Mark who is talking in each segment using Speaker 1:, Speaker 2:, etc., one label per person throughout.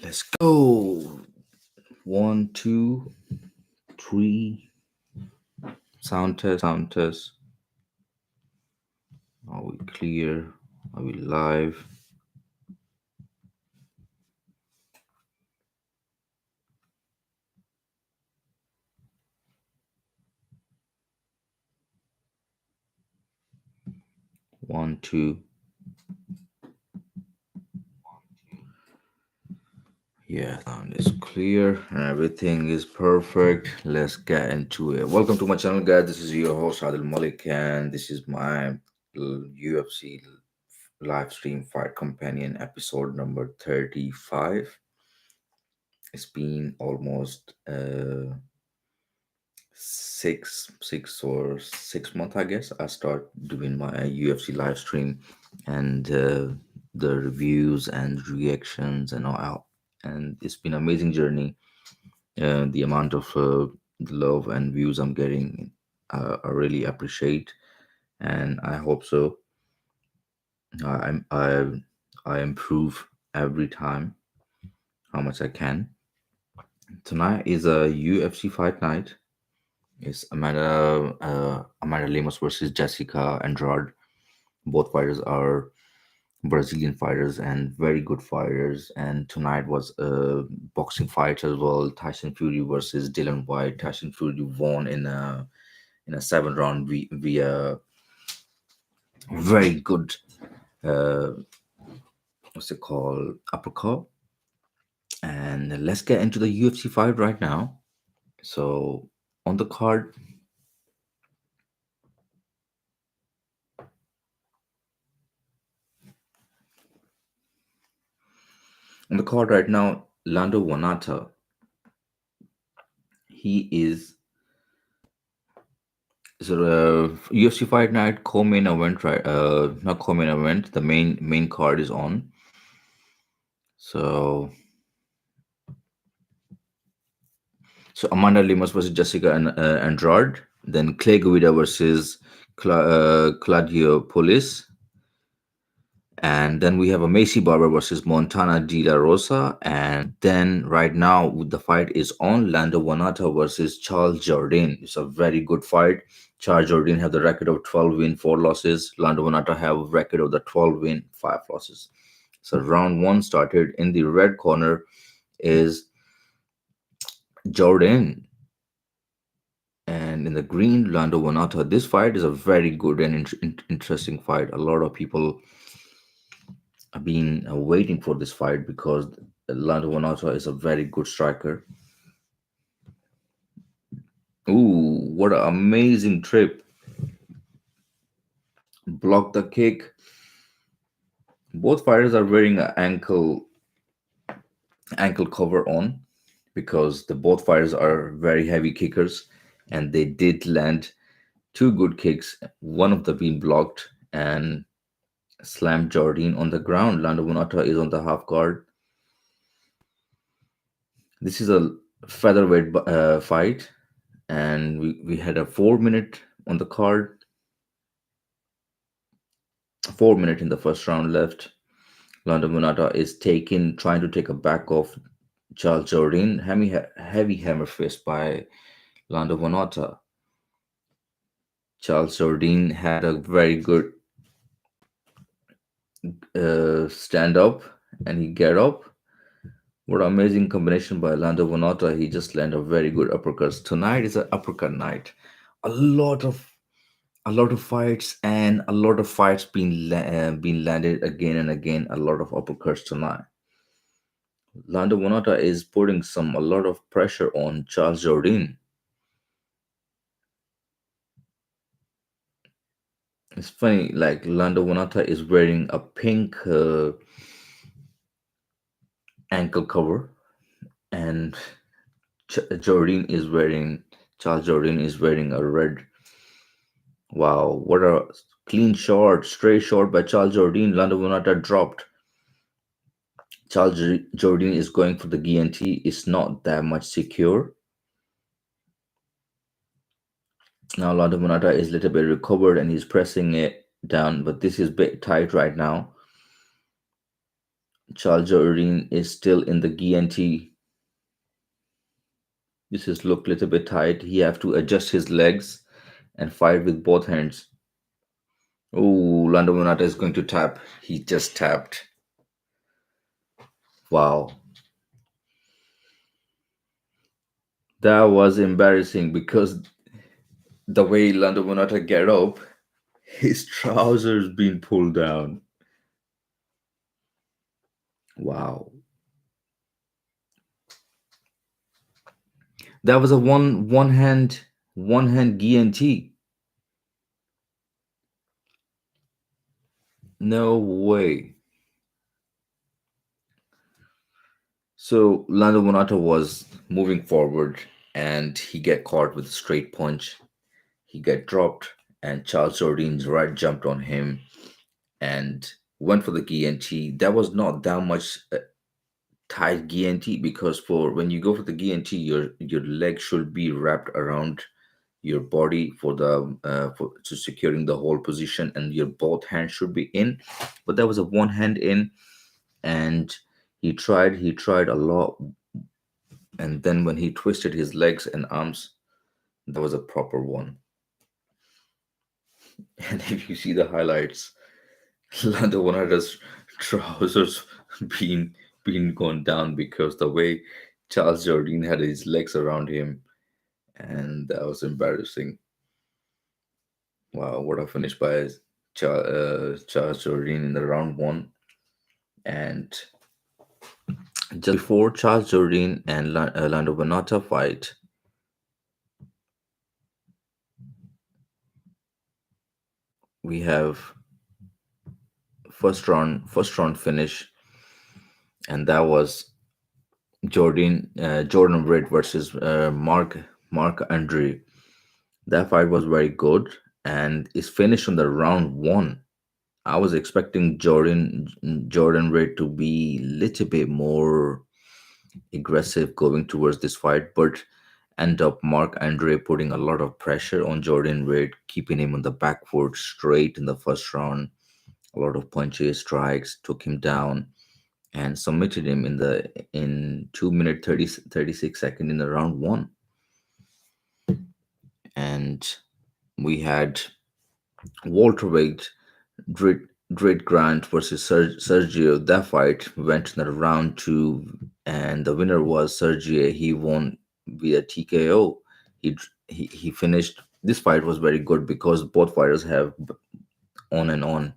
Speaker 1: Let's go. One, two, three. Sound test, sound test. Are we clear? Are we live? One, two. Yeah, sound is clear and everything is perfect. Let's get into it. Welcome to my channel, guys. This is your host Adil Malik, and this is my UFC live stream fight companion episode number 35. It's been almost 6 months, I guess. I start doing my UFC live stream and the reviews and reactions and all, and it's been an amazing journey. The amount of love and views I'm getting, I really appreciate, and I hope so. I improve every time how much I can. Tonight is a UFC fight night. It's Amanda Lemos versus Jessica Andrade. Both fighters are Brazilian fighters and very good fighters. And tonight was a boxing fight as well. Tyson Fury versus Dylan White. Tyson Fury won in a 7 round via very good uh, what's it called, uppercut. And let's get into the UFC fight right now. So on the card, right now, Lando Wanata. He is UFC Fight Night co-main event, right? Not co-main event. The main card is on. So Amanda Lemus versus Jessica and Andrade. Then Clay Guida versus Claudio Polis. And then we have a Macy Barber versus Montana De La Rosa. And then right now the fight is on Lando Wanata versus Charles Jourdain. It's a very good fight. Charles Jourdain have the record of 12 win, 4 losses. Lando Wanata have a record of the 12 win, 5 losses. So round one started. In the red corner is Jourdain. And in the green, Lando Wanata. This fight is a very good and interesting fight. A lot of people have been waiting for this fight because Lando Wanata is a very good striker. Ooh, what an amazing trip. Block the kick. Both fighters are wearing an ankle cover on because the both fighters are very heavy kickers and they did land two good kicks. One of them being blocked and slammed Jardine on the ground. Lando Bonata is on the half guard. This is a featherweight fight, and we had a 4 minute on the card. 4 minute in the first round left. Lando Bonata is trying to take a back off Charles Jardine. Heavy hammer fist by Lando Bonata. Charles Jardine had a very good stand up and he get up. What an amazing combination by Lando Bonata. He just landed a very good uppercuts. Tonight is an uppercut night. A lot of fights and a lot of fights being landed again and again. A lot of uppercuts tonight. Lando Bonata is putting a lot of pressure on Charles Jourdain. It's funny, like Lando Bonata is wearing a pink ankle cover, and Jourdain is wearing Charles Jourdain is wearing a red. Wow, what a clean shot, straight shot by Charles Jourdain. Lando Bonata dropped. Charles Jourdain is going for the guillotine. It's not that much secure. Now Lando Bonata is a little bit recovered and he's pressing it down, but this is a bit tight right now. Charles Jourdain is still in the GNT. This is look little bit tight. He have to adjust his legs and fight with both hands. Oh, Lando Monata is going to tap. He just tapped. Wow. That was embarrassing because the way Lando Monata get up, his trousers being pulled down. Wow. That was a one hand GNT. No way. So Lando Monata was moving forward and he get caught with a straight punch. He get dropped and Charles Jourdain's right jumped on him and went for the GNT. That was not that much tight GNT because for when you go for the GNT, your leg should be wrapped around your body for the for to securing the whole position, and your both hands should be in. But that was a one hand in, and he tried a lot, and then when he twisted his legs and arms, that was a proper one. And if you see the highlights, Lando Wanada's trousers being being gone down because the way Charles Jourdain had his legs around him, and that was embarrassing. Wow, what a finish by Charles Jourdain in the round one. And just before Charles Jourdain and Lando Banata fight, we have first round finish, and that was Jordan Reed versus Mark Andre. That fight was very good and is finished on the round one. I was expecting Jordan Reed to be little bit more aggressive going towards this fight, but end up Mark Andre putting a lot of pressure on Jordan Reed, keeping him on the back foot straight in the first round. A lot of punches, strikes, took him down and submitted him in 2 minute 36 seconds in the round one. And we had welterweight Dred, Dred Grant versus Sergio. That fight went in the round two, and the winner was Sergio. He won via TKO. He finished. This fight was very good because both fighters have on and on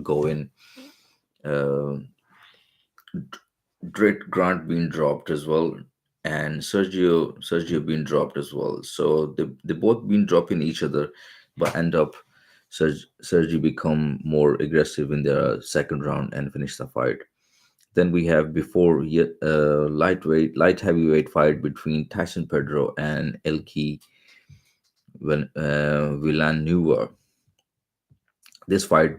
Speaker 1: going. Uh, Dred Grant being dropped as well, and Sergio being dropped as well. So they both been dropping each other, but end up Sergio become more aggressive in the second round and finish the fight. Then we have before yet light heavyweight fight between Tyson Pedro and Elki Villanueva. This fight,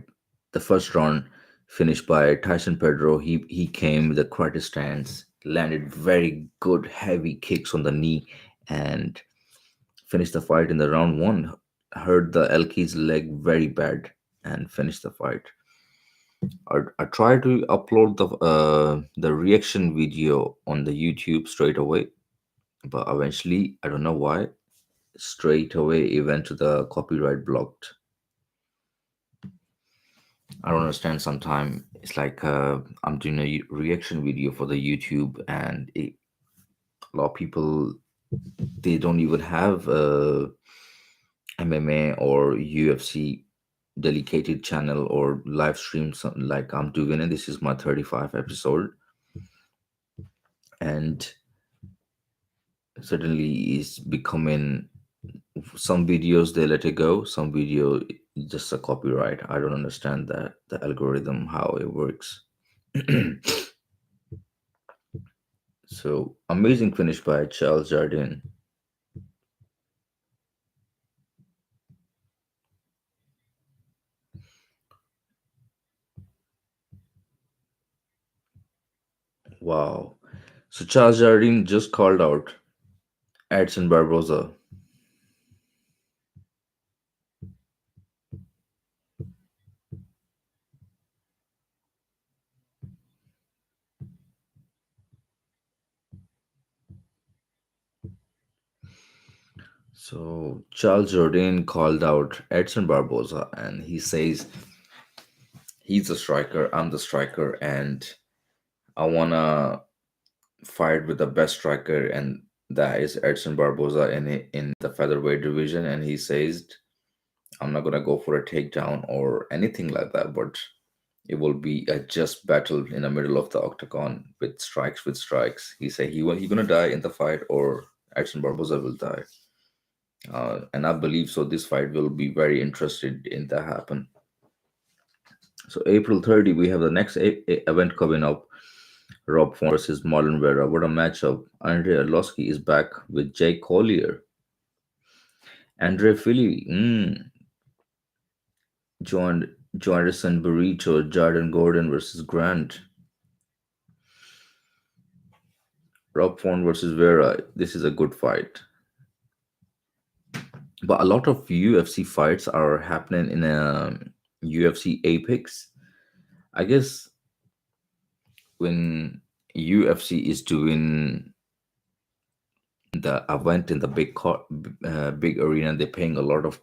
Speaker 1: the first round, finished by Tyson Pedro. He came with a karate stance, landed very good heavy kicks on the knee, and finished the fight in the round one. Hurt the Elki's leg very bad and finished the fight. I tried to upload the reaction video on the YouTube straight away, but eventually I don't know why straight away it went to the copyright blocked. I don't understand. Sometimes it's like I'm doing a reaction video for the YouTube, and a lot of people they don't even have MMA or UFC dedicated channel or live stream something like I'm doing it. This is my 35 episode, and suddenly it's becoming some videos they let it go, some video just a copyright. I don't understand that the algorithm how it works. So amazing finish by Charles Jardin. Wow. So Charles Jardin just called out Edson Barboza. So Charles Jourdain called out Edson Barboza, and he says he's the striker, I'm the striker, and I wanna fight with the best striker, and that is Edson Barboza in the featherweight division. And he says, I'm not gonna go for a takedown or anything like that, but it will be a just battle in the middle of the octagon with strikes with strikes. He say he gonna die in the fight or Edson Barboza will die. And I believe so. This fight will be very interested in that happen. So April 30, we have the next event coming up. Rob Font versus Marlon Vera. What a matchup! Andre Arlovski is back with Jake Collier. Andre Philly joined Jonathan Burrito. Jordan Gordon versus Grant. Rob Font versus Vera. This is a good fight. But a lot of UFC fights are happening in a UFC Apex. I guess when UFC is doing the event in the big arena, they're paying a lot of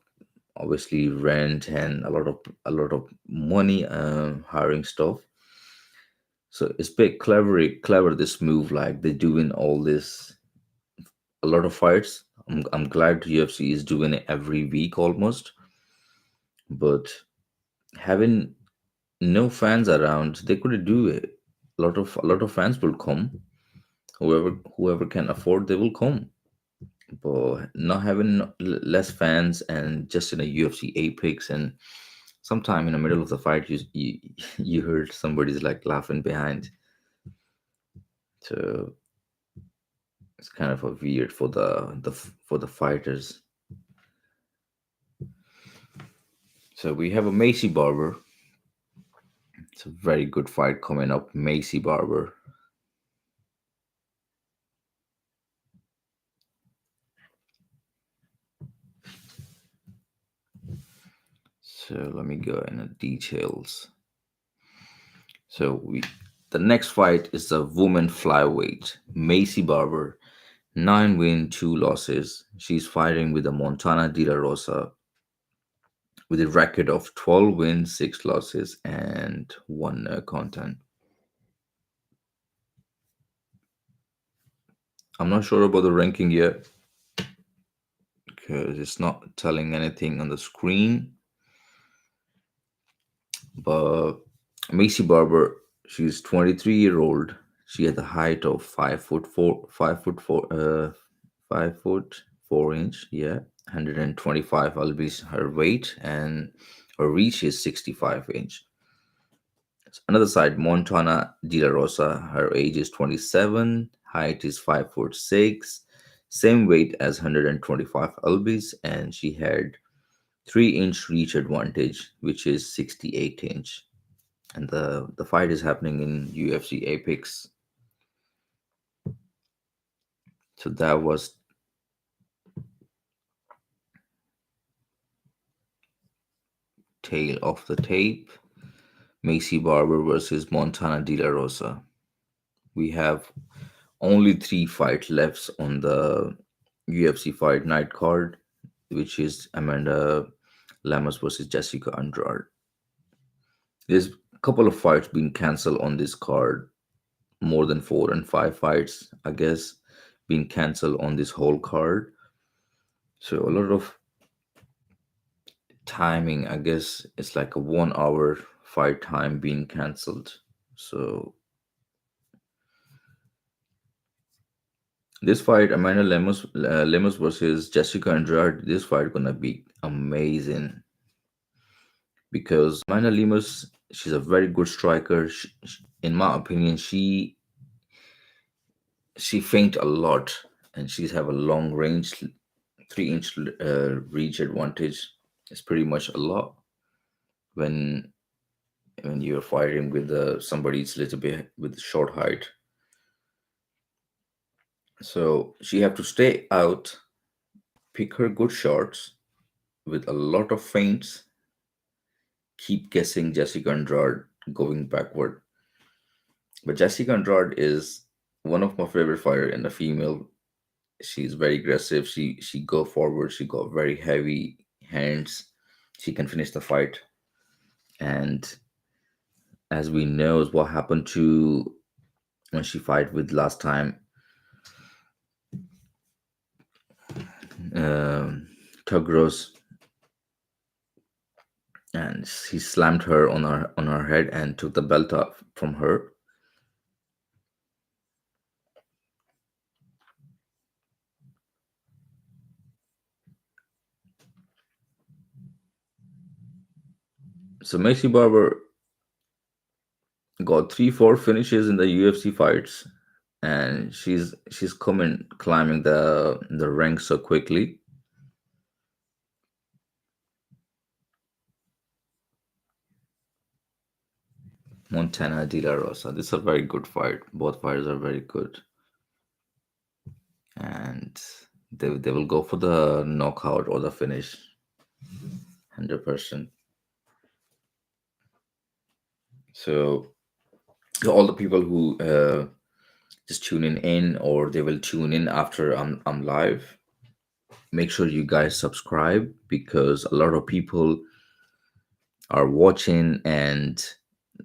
Speaker 1: obviously rent and a lot of money hiring stuff. So it's big clever this move, like they're doing all this a lot of fights. I'm glad UFC is doing it every week almost, but having no fans around, they could do it. A lot of fans will come. Whoever can afford, they will come. But not having less fans and just in a UFC Apex, and sometime in the middle of the fight, you heard somebody's like laughing behind. So it's kind of a weird for the fighters. So we have a Macy Barber. It's a very good fight coming up. Macy Barber. So let me go in the details. So the next fight is the woman flyweight Macy Barber, 9 win, 2 losses. She's fighting with the Montana De La Rosa with a record of 12 wins, 6 losses, and one content. I'm not sure about the ranking yet because it's not telling anything on the screen. But Macy Barber, she's 23-year-old. She had a height of 5'4", 5'4", 5'4" yeah, 125 lbs her weight, and her reach is 65 inch. Another side, Montana De La Rosa, her age is 27, height is 5'6", same weight as 125 lbs, and she had 3-inch reach advantage, which is 68 inch. And the fight is happening in UFC Apex. So that was tail of the tape. Macy Barber versus Montana De La Rosa. We have only 3 fights left on the UFC Fight Night card, which is Amanda Lemos versus Jessica Andrade. There's a couple of fights being cancelled on this card, more than 4 and 5 fights, I guess, being cancelled on this whole card. So a lot of timing, I guess it's like a 1 hour fight time being cancelled. So this fight, Amanda Lemos versus Jessica Andrade, this fight gonna be amazing because Amanda Lemos, she's a very good striker. In my opinion, she feint a lot, and she's have a long range, 3-inch reach advantage. It's pretty much a lot when you're fighting with somebody's little bit with short height. So she have to stay out, pick her good shots with a lot of feints, keep guessing Jessica Andrade going backward. But Jessica Andrade is one of my favorite fighter in the female She's very aggressive. She go forward. She got very heavy hands. She can finish the fight. And as we know, what happened to when she fight with last time, um, Tugros, and he slammed her on her head and took the belt off from her. So Macy Barber got 3 4 finishes in the UFC fights, and she's coming climbing the ranks so quickly. Montana De La Rosa. This is a very good fight. Both fighters are very good, and they will go for the knockout or the finish, 100%. So all the people who just tuning in or they will tune in after I'm live, make sure you guys subscribe because a lot of people are watching and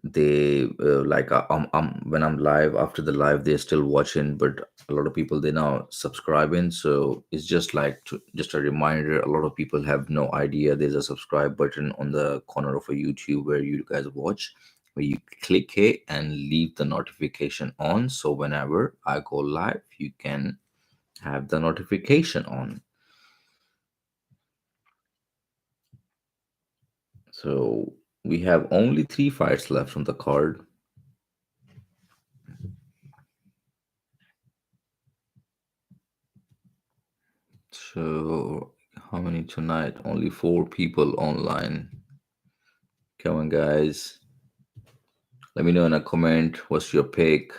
Speaker 1: they like when I'm live after the live they're still watching, but a lot of people they now subscribing. So it's just like just a reminder, a lot of people have no idea there's a subscribe button on the corner of a YouTube where you guys watch, where you click it and leave the notification on, so whenever I go live you can have the notification on. So we have only 3 fights left on the card. So, how many tonight? Only 4 people online. Come on, guys. Let me know in a comment what's your pick.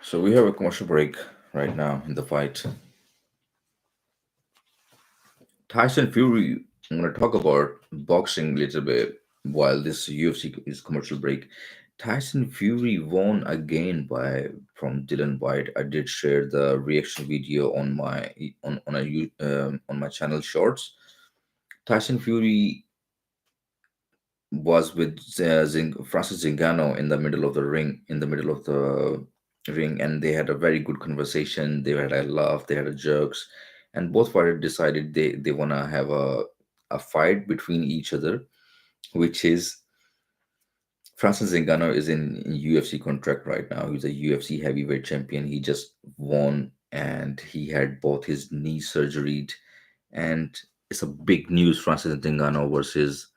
Speaker 1: So, we have a commercial break right now in the fight. Tyson Fury, I'm going to talk about boxing a little bit while this UFC is commercial break. Tyson Fury won again by from Dylan White. I did share the reaction video on my on my channel shorts. Tyson Fury was with Francis Zingano in the middle of the ring, and they had a very good conversation. They had a laugh, they had a jokes, and both fighters decided they wanna have a fight between each other, which is Francis Ngannou is in UFC contract right now. He's a UFC heavyweight champion. He just won, and he had both his knee surgery, and it's a big news. Francis Ngannou versus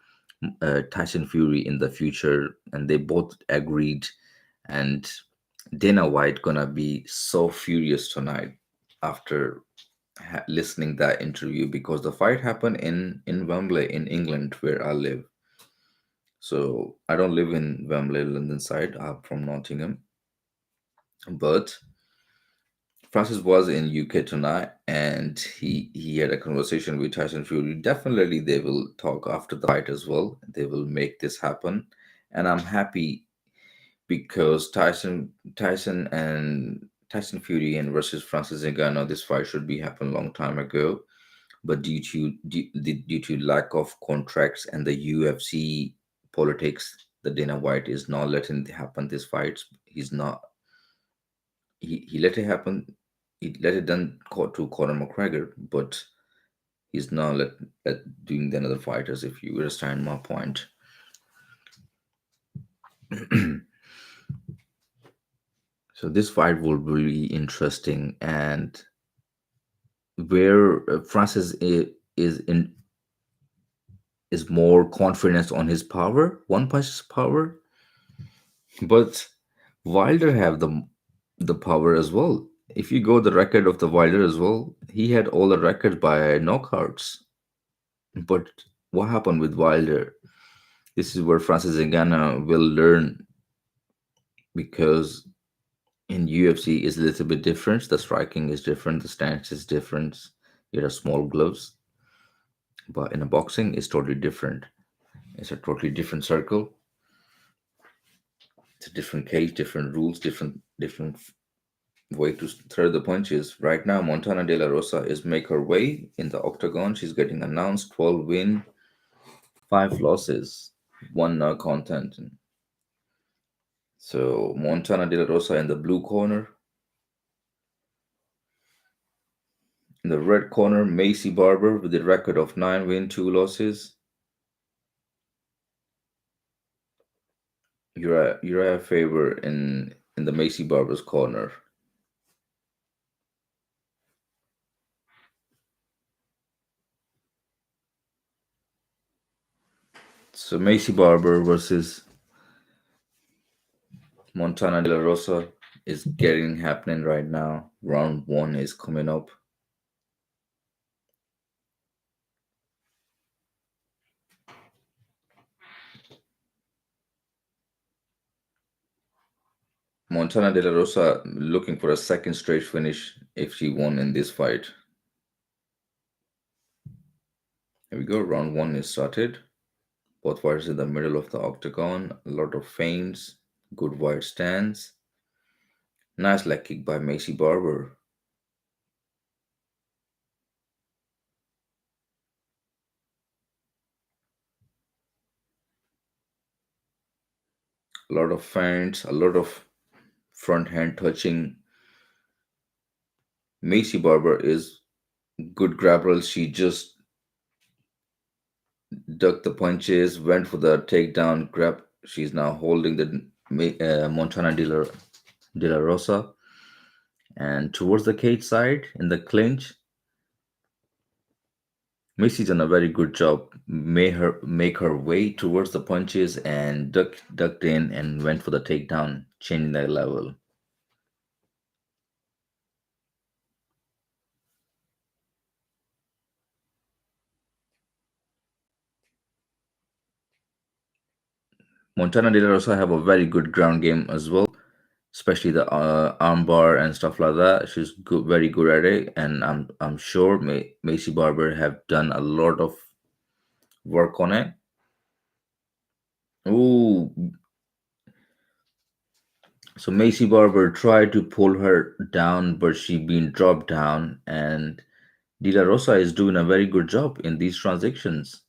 Speaker 1: Tyson Fury in the future, and they both agreed. And Dana White gonna be so furious tonight after listening that interview because the fight happened in Wembley in England where I live. So I don't live in Wembley, London side. I'm from Nottingham, but Francis was in UK tonight, and he had a conversation with Tyson Fury. Definitely, they will talk after the fight as well. They will make this happen, and I'm happy because Tyson Fury and versus Francis Ngannou, this fight should be happened long time ago, but due to lack of contracts and the UFC politics, the Dana White is not letting it happen. These fights, he's not. He let it happen. He let it done to Conor McGregor, but he's not let doing the other fighters. If you understand my point. So this fight will be really interesting, and where Francis is more confident on his power, one punch power, but Wilder have the power as well. If you go the record of the Wilder as well, he had all the records by knockouts. But what happened with Wilder? This is where Francis Ngannou will learn because in UFC is a little bit different. The striking is different. The stance is different. You have small gloves. But in a boxing, it's totally different. It's a totally different circle. It's a different cage, different rules, different way to throw the punches. Right now, Montana De La Rosa is make her way in the octagon. She's getting announced 12 win, 5 losses, 1 no content. So Montana De La Rosa in the blue corner. In the red corner, Macy Barber with a record of 9 win, 2 losses. Uriah Faber in the Macy Barber's corner. So Macy Barber versus Montana De La Rosa is getting happening right now. Round 1 is coming up. Montana De La Rosa looking for a second straight finish if she won in this fight. Here we go. Round 1 is started. Both fighters in the middle of the octagon. A lot of feints. Good wide stance. Nice leg kick by Macy Barber. A lot of feints. A lot of front hand touching. Macy Barber is good grapple. She just ducked the punches, went for the takedown grab. She's now holding the Montana De La Rosa. And towards the cage side in the clinch, Macy's done a very good job. Made her make her way towards the punches and ducked in and went for the takedown, changing that level. Montana De La Rosa have a very good ground game as well, especially the arm bar and stuff like that. She's good, very good at it, and I'm sure Macy Barber have done a lot of work on it. Ooh, so Macy Barber tried to pull her down, but she been dropped down, and De La Rosa is doing a very good job in these transactions.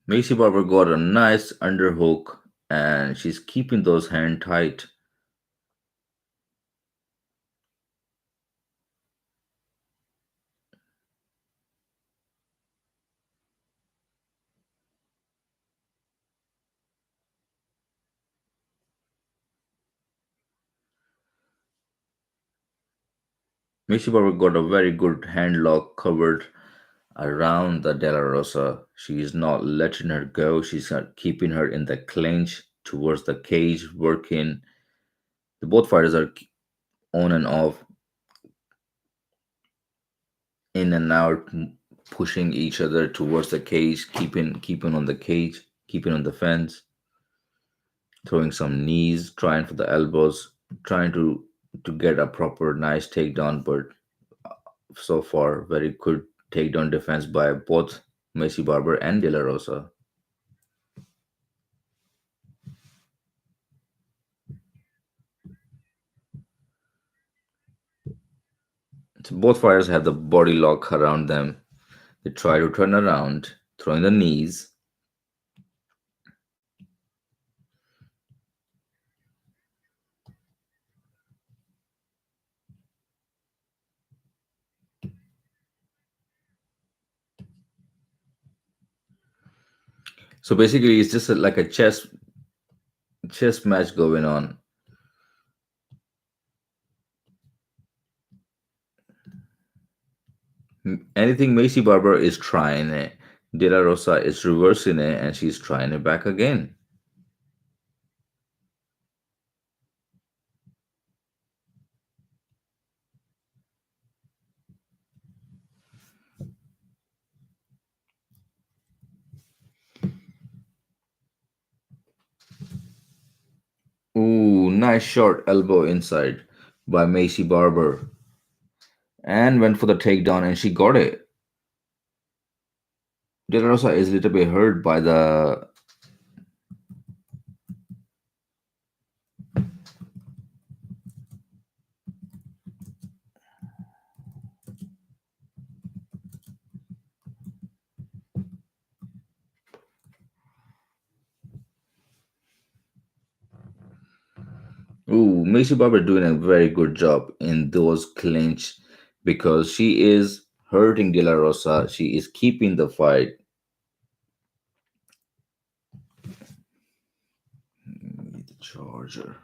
Speaker 1: Macy Barber got a nice underhook, and she's keeping those hands tight. Macy Barber got a very good hand lock covered around the De La Rosa. She's not letting her go. She's not keeping her in the clinch towards the cage, working. The both fighters are on and off, in and out, pushing each other towards the cage, keeping on the cage, keeping on the fence, throwing some knees, trying for the elbows, trying to get a proper nice takedown. But so far, very good takedown defense by both Macy Barber and De La Rosa. So both fighters have the body lock around them. They try to turn around, throwing the knees. So basically, it's just like a chess match going on. Anything Macy Barber is trying it, De La Rosa is reversing it, and she's trying it back again. Ooh, nice short elbow inside by Macy Barber. and went for the takedown, and she got it. De La Rosa is a little bit hurt by the. Ooh, Macy Barber doing a very good job in those clinch because she is hurting De La Rosa. She is keeping the fight. The charger.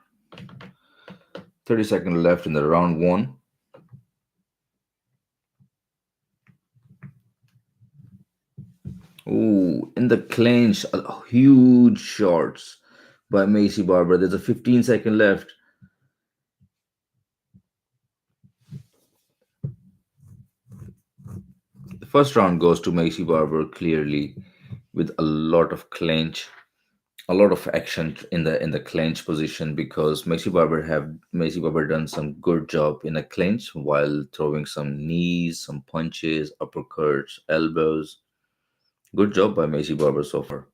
Speaker 1: 30 seconds left in the round one. Ooh, in the clinch, huge shots by Macy Barber. There's a 15-second left. The first round goes to Macy Barber clearly with a lot of clinch, a lot of action in the clinch position because Macy Barber done some good job in a clinch while throwing some knees, some punches, uppercuts, elbows. Good job by Macy Barber so far.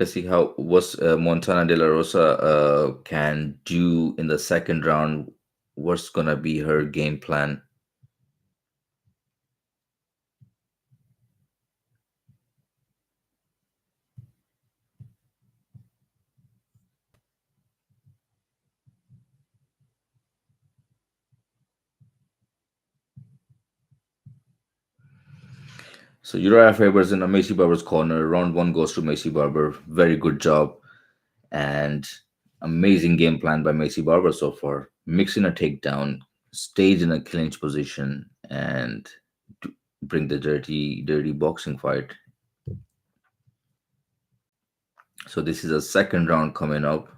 Speaker 1: Let's see how what's Montana De La Rosa can do in the second round. What's gonna be her game plan? So Uriah Faber's in a Macy Barber's corner. Round one goes to Macy Barber. Very good job and amazing game plan by Macy Barber so far. Mixing a takedown, stage in a clinch position, and bring the dirty boxing fight. So this is a second round coming up.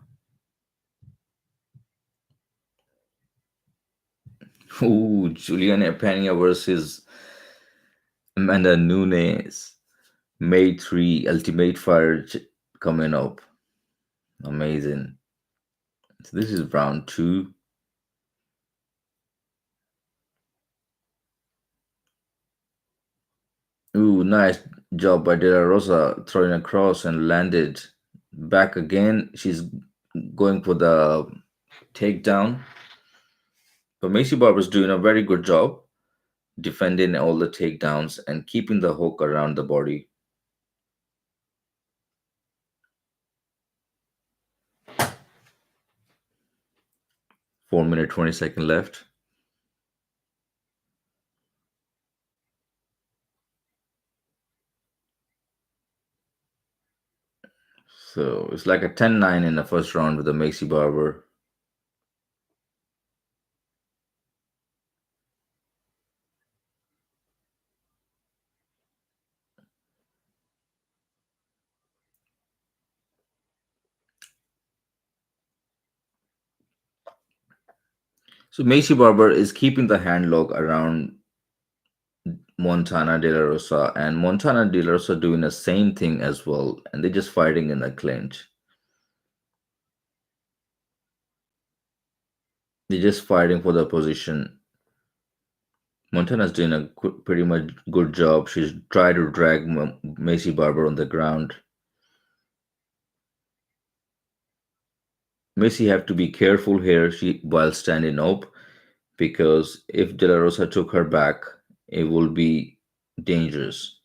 Speaker 1: Ooh, Juliana Pena versus Amanda Nunes. May 3 Ultimate Fire coming up. Amazing. So this is round two. Ooh, nice job by De La Rosa throwing across and landed. Back again. She's going for the takedown. But Macy Barber's doing a very good job defending all the takedowns and keeping the hook around the body. 4 minute 20 second left. So it's like a 10-9 in the first round with the Macy Barber. So Macy Barber is keeping the hand lock around Montana De La Rosa, and Montana De La Rosa doing the same thing as well, and they're just fighting in the clinch. They're just fighting for the position. Montana's doing a pretty much good job. She's trying to drag Macy Barber on the ground. Macy have to be careful here while standing up because if De La Rosa took her back, it will be dangerous.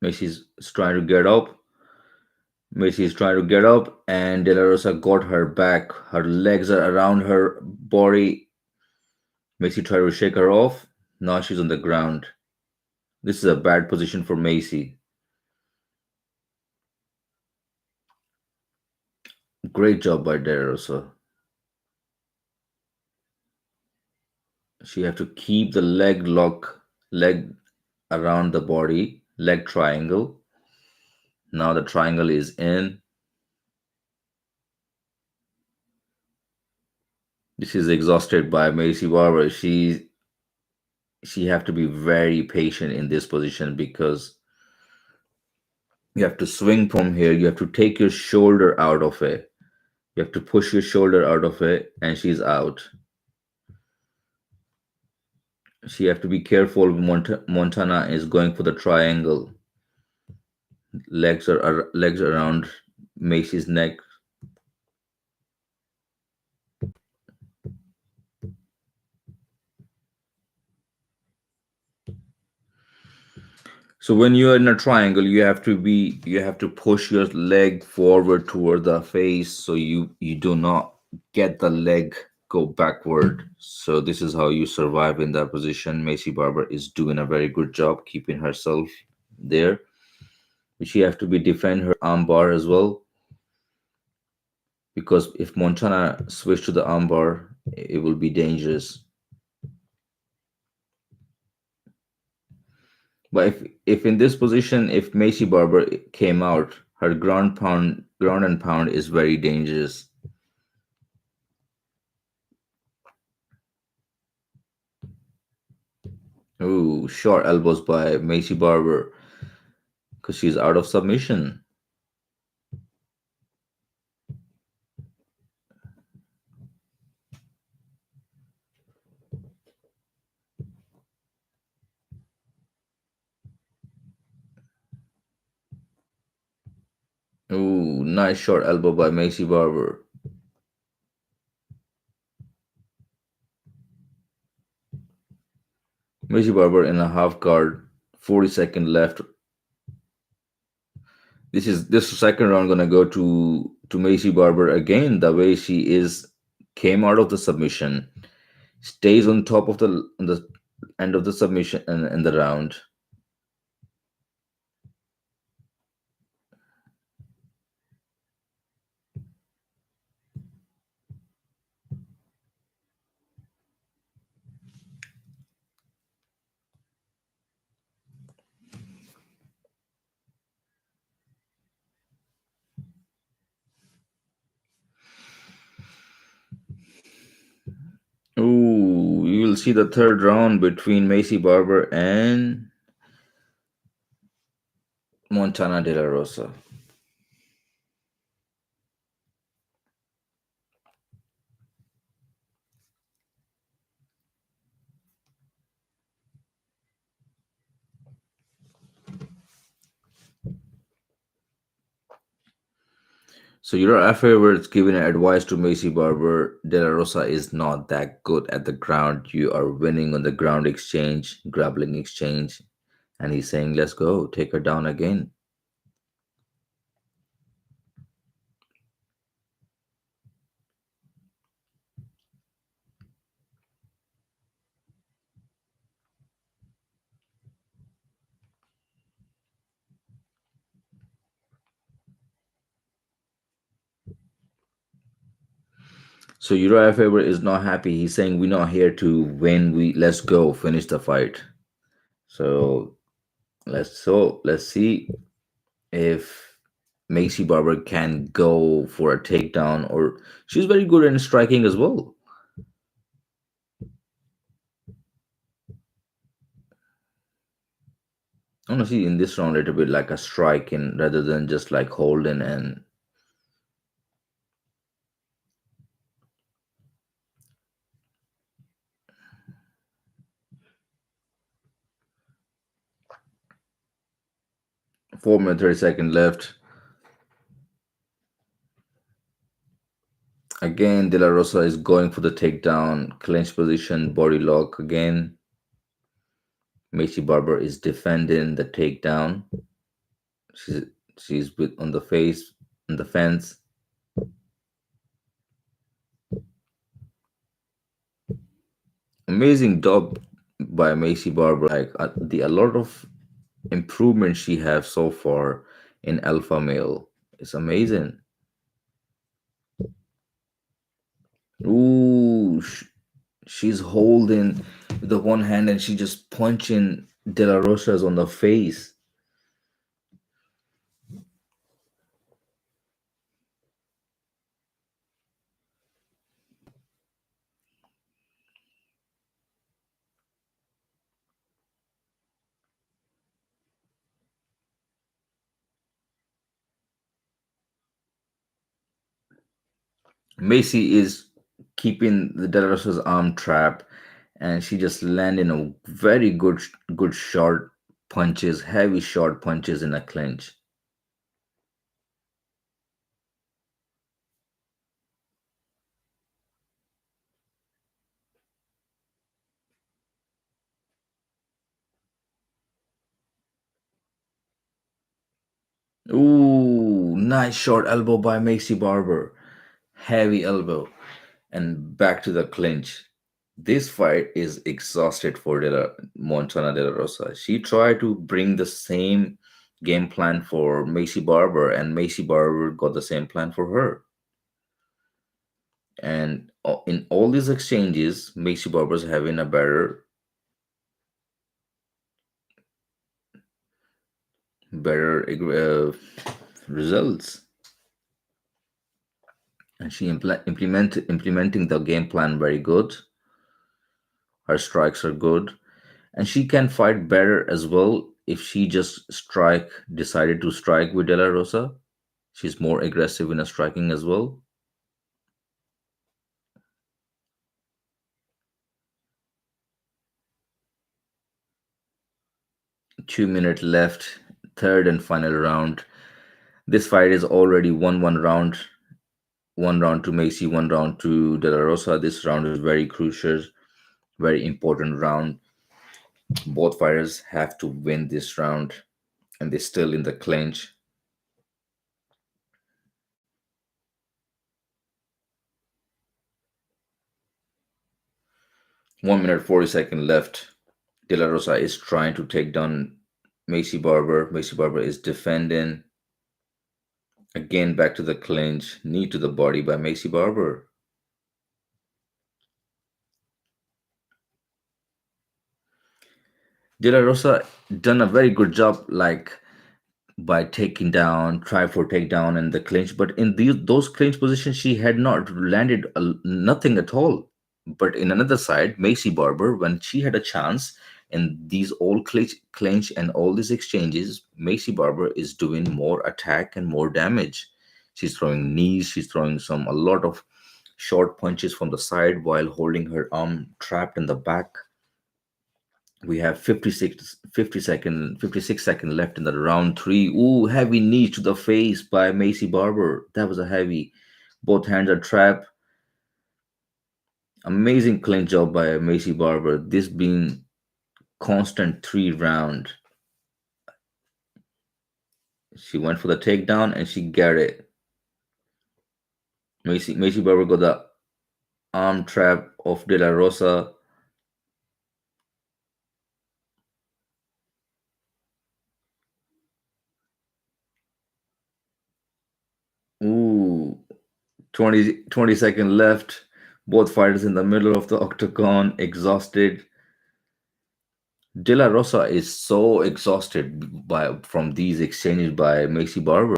Speaker 1: Macy's trying to get up. Macy is trying to get up, and De La Rosa got her back. Her legs are around her body. Macy tried to shake her off. Now she's on the ground. This is a bad position for Macy. Great job by De La Rosa. She have to keep the leg around the body, leg triangle. Now the triangle is in. This is exhausted by Macy Barber. She have to be very patient in this position because You have to swing from here. You have to take your shoulder out of it. You have to push your shoulder out of it, and she's out. She have to be careful. Montana is going for the triangle. Legs around Macy's neck. So when you are in a triangle, you have to push your leg forward toward the face, so you do not get the leg go backward. So this is how you survive in that position. Macy Barber is doing a very good job keeping herself there. She have to be defend her armbar as well, because if Montana switch to the armbar, it will be dangerous. But if in this position, if Macy Barber came out, her ground and pound is very dangerous. Ooh, short elbows by Macy Barber because she's out of submission. Ooh, nice short elbow by Macy Barber. Macy Barber in a half guard, 40-second left. This second round gonna go to Macy Barber again. The way she is came out of the submission, stays on top of the end of the submission and in the round. Ooh, you will see the third round between Macy Barber and Montana De La Rosa. So your favorite's giving advice to Macy Barber. De La Rosa is not that good at the ground. You are winning on the ground exchange, grappling exchange, and he's saying, "Let's go, take her down again." So Uriah Faber is not happy. He's saying, "We're not here to win. We let's go, finish the fight." So let's see if Macy Barber can go for a takedown, or she's very good in striking as well. Honestly, in this round, a little bit like a striking rather than just like holding and 4 minutes 30 seconds left. Again, De La Rosa is going for the takedown, clinch position, body lock again. Macy Barber is defending the takedown. She's she's with on the face, on the fence. Amazing job by Macy Barber. Like the a lot of improvement she has so far in alpha male. It's amazing. Ooh, she's holding with the one hand and she just punching De La Rosa's on the face. Macy is keeping the De La Rosa's arm trap, and she just landing a very good short punches, heavy short punches in a clinch. Ooh, nice short elbow by Macy Barber. Heavy elbow. And back to the clinch. This fight is exhausted for Montana De La Rosa. She tried to bring the same game plan for Macy Barber, and Macy Barber got the same plan for her. And in all these exchanges, Macy Barber's having a better results, and she implementing the game plan very good. Her strikes are good, and she can fight better as well if she just decided to strike with De La Rosa. She's more aggressive in her striking as well. 2 minutes left, third and final round. This fight is already 1-1 round. One round to Macy, one round to De La Rosa. This round is very crucial, very important round. Both fighters have to win this round, and they're still in the clinch. 1 minute 40 seconds left. De La Rosa is trying to take down Macy Barber. Macy Barber is defending. Again, back to the clinch. Knee to the body by Macy Barber. De La Rosa done a very good job, like by taking down, try for takedown and the clinch. But in those clinch positions, she had not landed nothing at all. But in another side, Macy Barber, when she had a chance in these all clinch and all these exchanges, Macy Barber is doing more attack and more damage. She's throwing knees, she's throwing a lot of short punches from the side while holding her arm trapped in the back. We have 56 seconds left in the round three. Ooh, heavy knee to the face by Macy Barber. That was a heavy. Both hands are trapped. Amazing clinch job by Macy Barber. This being constant 3 round. She went for the takedown and she got it. Macy Barber got the arm trap of De La Rosa. Ooh, 20 seconds left. Both fighters in the middle of the octagon, exhausted. De La Rosa is so exhausted by from these exchanges by Macy Barber.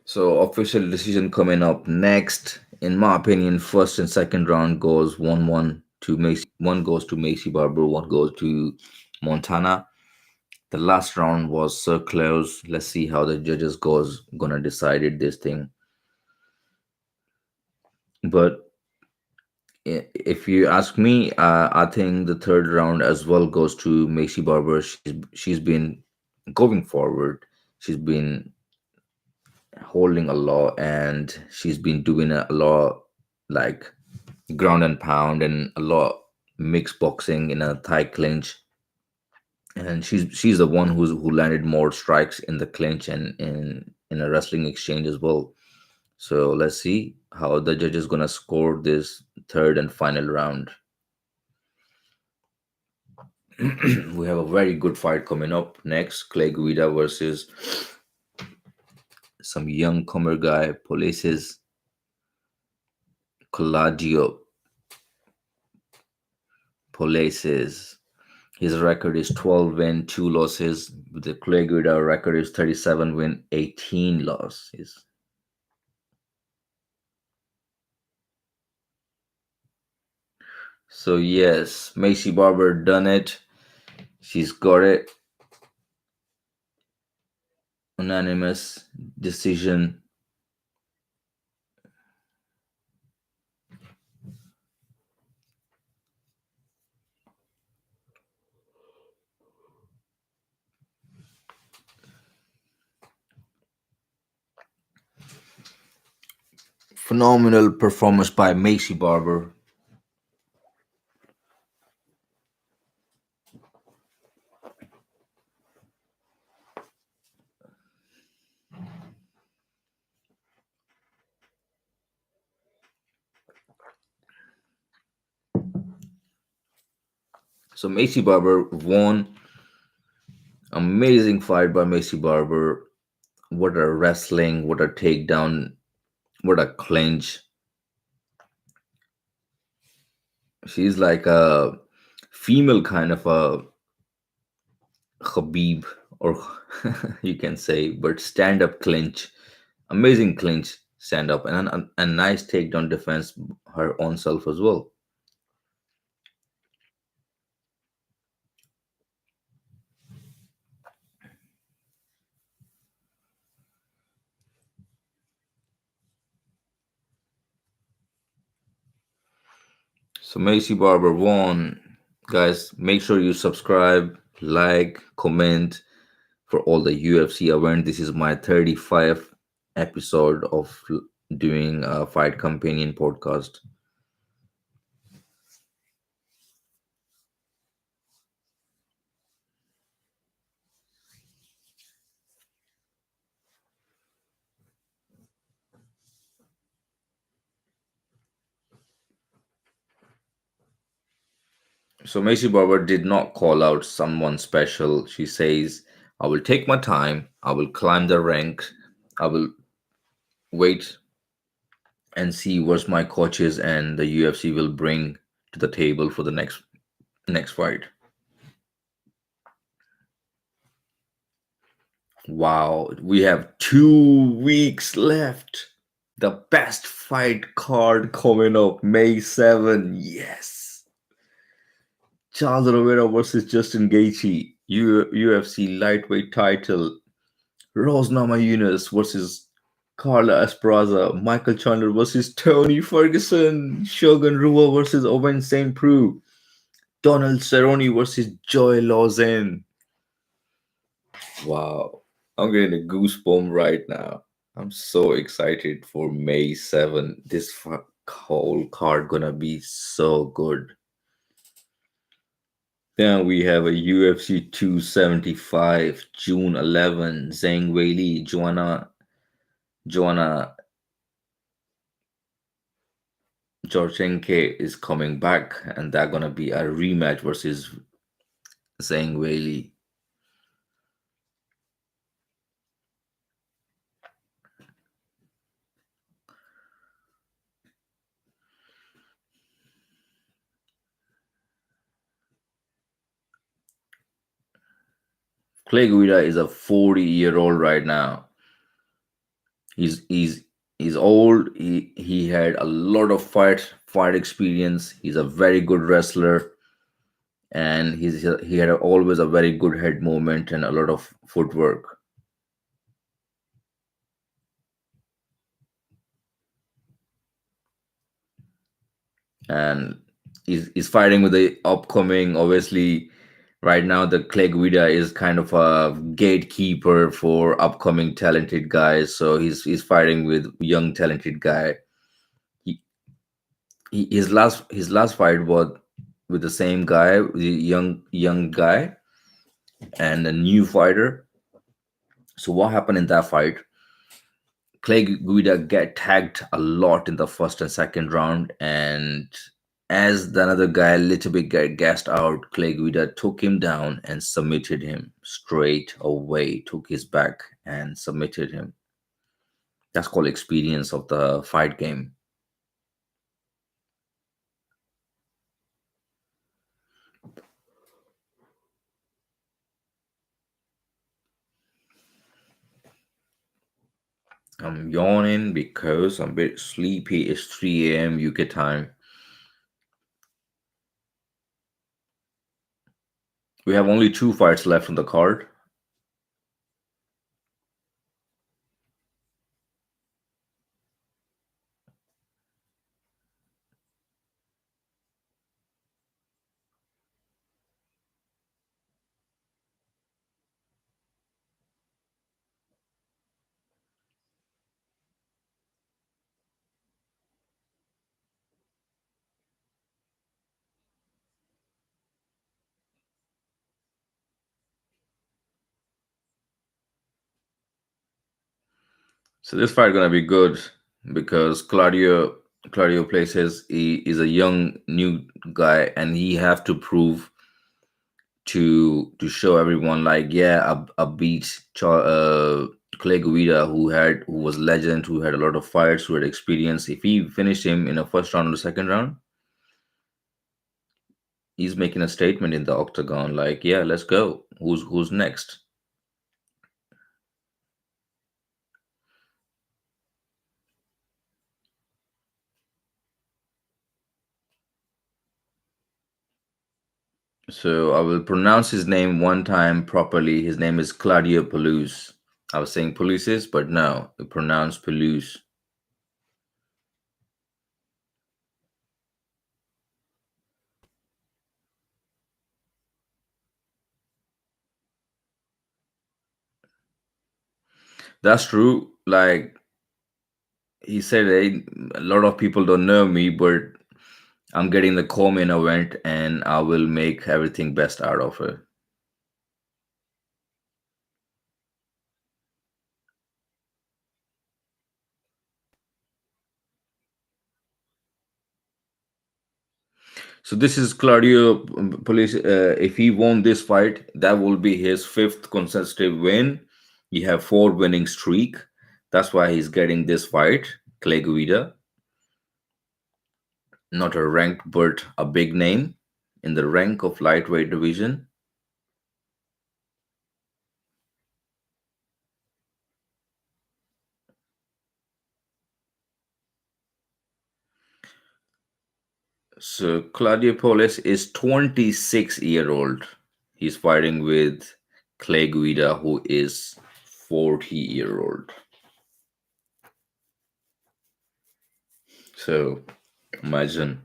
Speaker 1: So official decision coming up next. In my opinion, first and second round goes 1-1 to Macy. One goes to Macy Barber. One goes to Montana. The last round was so close. Let's see how the judges goes gonna decided this thing. But if you ask me, I think the third round as well goes to Macy Barber. She's been going forward. She's been holding a lot, and she's been doing a lot, like ground and pound, and a lot mixed boxing in a Thai clinch. And she's the one who landed more strikes in the clinch and in a wrestling exchange as well. So let's see how the judges gonna score this third and final round. We have a very good fight coming up next. Clay Guida versus some young comer guy, Polices Colladio. Polices. His record is 12 win, 2 losses. The Clay Guida record is 37 win, 18 losses. So yes, Macy Barber done it. She's got it. Unanimous decision. Phenomenal performance by Macy Barber. So Macy Barber won. Amazing fight by Macy Barber. What a wrestling, what a takedown, what a clinch. She's like a female kind of a Khabib, or you can say, but stand up clinch. Amazing clinch, stand up, and a nice takedown defense her own self as well. So Macy Barber won. Guys, make sure you subscribe, like, comment for all the UFC event. This is my 35th episode of doing a Fight Companion podcast. So Macy Barber did not call out someone special. She says, I will take my time, I will climb the ranks, I will wait and see what my coaches and the UFC will bring to the table for the next fight. Wow, we have 2 weeks left. The best fight card coming up May 7. Yes. Charles Rivera versus Justin Gaethje. UFC lightweight title. Rose Namajunas versus Carla Esparza. Michael Chandler versus Tony Ferguson. Shogun Rua versus Owen St. Preux. Donald Cerrone versus Joy Lawson. Wow. I'm getting a goosebump right now. I'm so excited for May 7. This whole card gonna be so good. Then we have a UFC 275 June 11. Zhang Weili, Joanna Georgienko is coming back, and they're gonna be a rematch versus Zhang Weili. Clay Guida is a 40-year-old right now. He's old. He had a lot of fight experience. He's a very good wrestler, and he had always a very good head movement and a lot of footwork. And he's fighting with the upcoming, obviously. Right now, the Clay Guida is kind of a gatekeeper for upcoming talented guys. So he's fighting with young talented guy. He, his last fight was with the same guy, the young guy, and a new fighter. So what happened in that fight? Clay Guida get tagged a lot in the first and second round, and as the another guy a little bit get gassed out, Clay Guida took him down and submitted him straight away. Took his back and submitted him. That's called experience of the fight game. I'm yawning because I'm a bit sleepy. It's 3 a.m. UK time. We have only two fights left on the card. So this fight gonna be good because Claudio plays he is a young new guy and he have to prove to show everyone like yeah I beat Clay Guida who was legend, who had a lot of fights, who had experience. If he finished him in the first round or the second round, he's making a statement in the octagon like yeah, let's go, who's next. So I will pronounce his name one time properly. His name is Claudio Palouse. I was saying Polices, but no, it pronounced Palouse. That's true. Like he said, hey, a lot of people don't know me, but I'm getting the co-main event, and I will make everything best out of it. So this is Claudio Police. If he won this fight, that will be his fifth consecutive win. He have four winning streak. That's why he's getting this fight, Clay Guida. Not a ranked, but a big name in the rank of lightweight division. So Claudio Polis is 26-year-old. He's fighting with Clay Guida, who is 40-year-old. So imagine.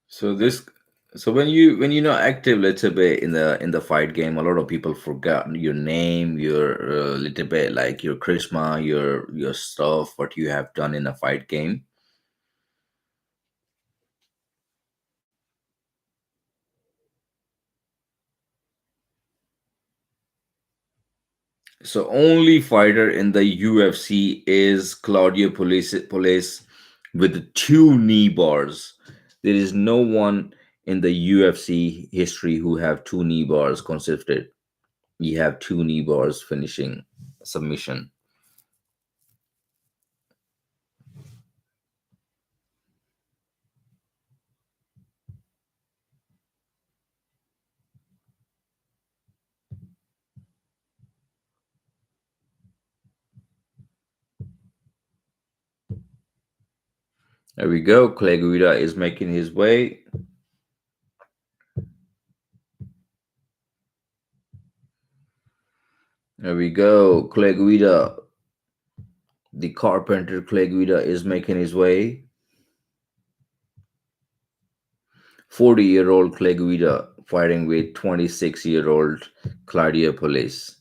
Speaker 1: So this so when you're not active little bit in the fight game, a lot of people forgot your name, your little bit like your charisma, your stuff, what you have done in a fight game. So only fighter in the UFC is Claudio Police with two knee bars. There is no one in the UFC history who have two knee bars consistent. You have two knee bars finishing submission. There we go. Clay Guida is making his way. There we go. Clay Guida, the carpenter Clay Guida is making his way. 40-year-old Clay Guida fighting with 26-year-old Claudia Police.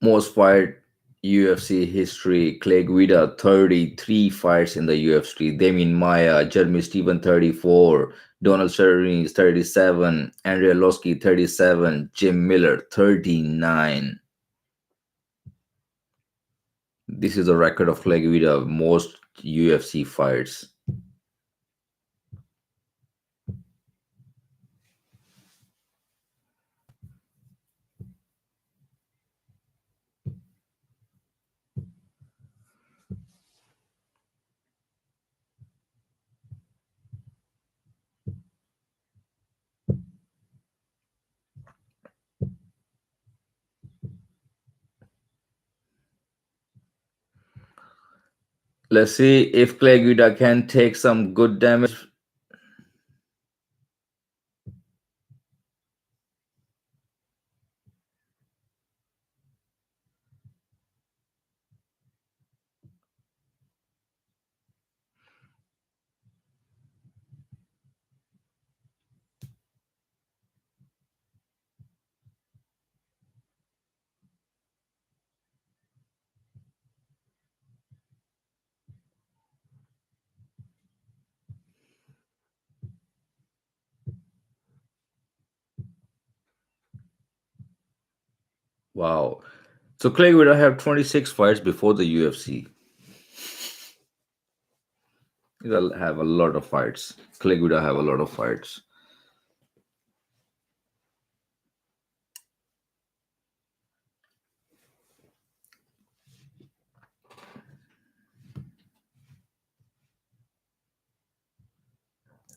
Speaker 1: Most fight UFC history. Clay Guida 33 fights in the UFC. Damien Maya, Jeremy Steven 34, Donald Cerrone 37, Andrei Arlovski 37, Jim Miller 39. This is the record of Clay Guida most UFC fights. Let's see if Clay Guida can take some good damage. Wow. So Clay Guida have 26 fights before the UFC. He'll have a lot of fights. Clay Guida have a lot of fights.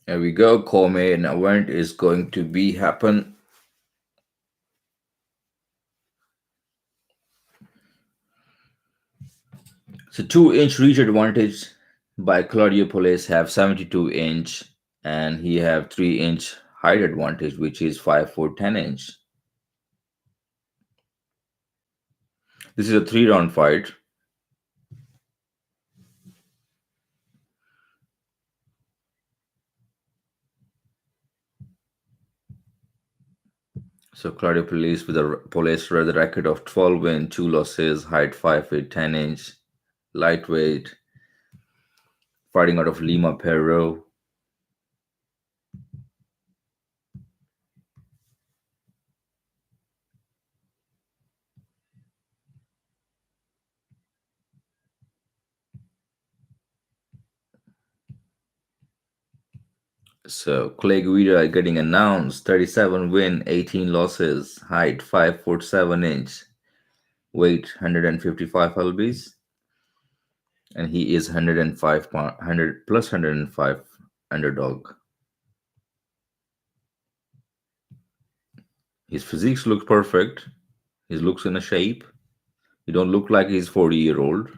Speaker 1: Here we go. Co-main event is going to be happen. So 2-inch reach advantage by Claudio Police have 72-inch, and he have 3-inch height advantage, which is 5'4", 10-inch. This is a 3-round fight. So Claudio Police with a Police with a record of 12 wins, 2 losses, height 5'8", 10-inch, lightweight, fighting out of Lima, Peru. So Clay Guida getting announced, 37 win, 18 losses, height 5'7" 7-inch, weight 155 lbs, and he is 105 pound, 100 plus 105 underdog. His physique looks perfect. He looks in a shape. He don't look like he's 40-year-old.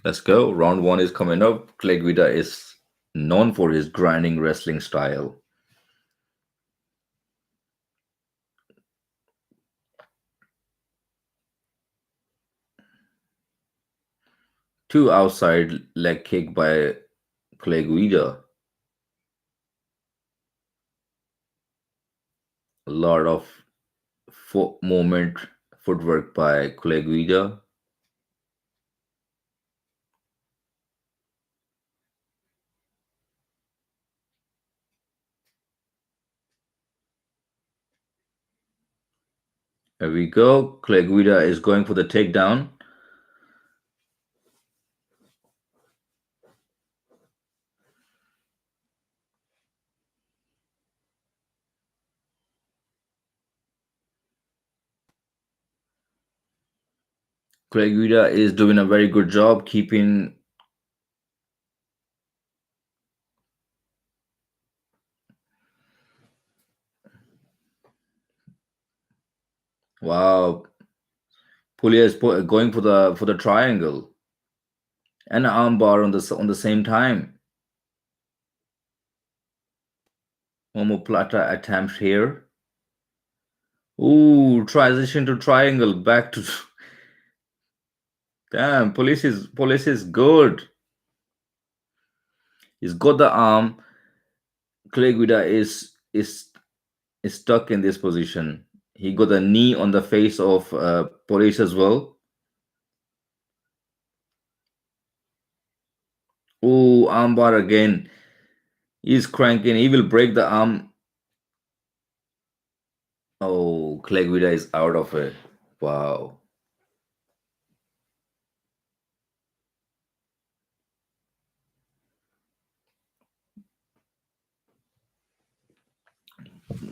Speaker 1: Let's go. Round 1 is coming up. Clay Guida is known for his grinding wrestling style. Two outside leg kick by Clay Guida. A lot of foot movement, footwork by Clay Guida. There we go. Clay Guida is going for the takedown. Clay Guida is doing a very good job keeping. Wow, Pulia is going for the triangle and an arm bar on the same time. Omoplata attempt here. Ooh, transition to triangle back to Damn, police is good. He's got the arm. Clay Guida is stuck in this position. He got a knee on the face of police as well. Oh, armbar again. He's cranking. He will break the arm. Oh, Clay Guida is out of it. Wow.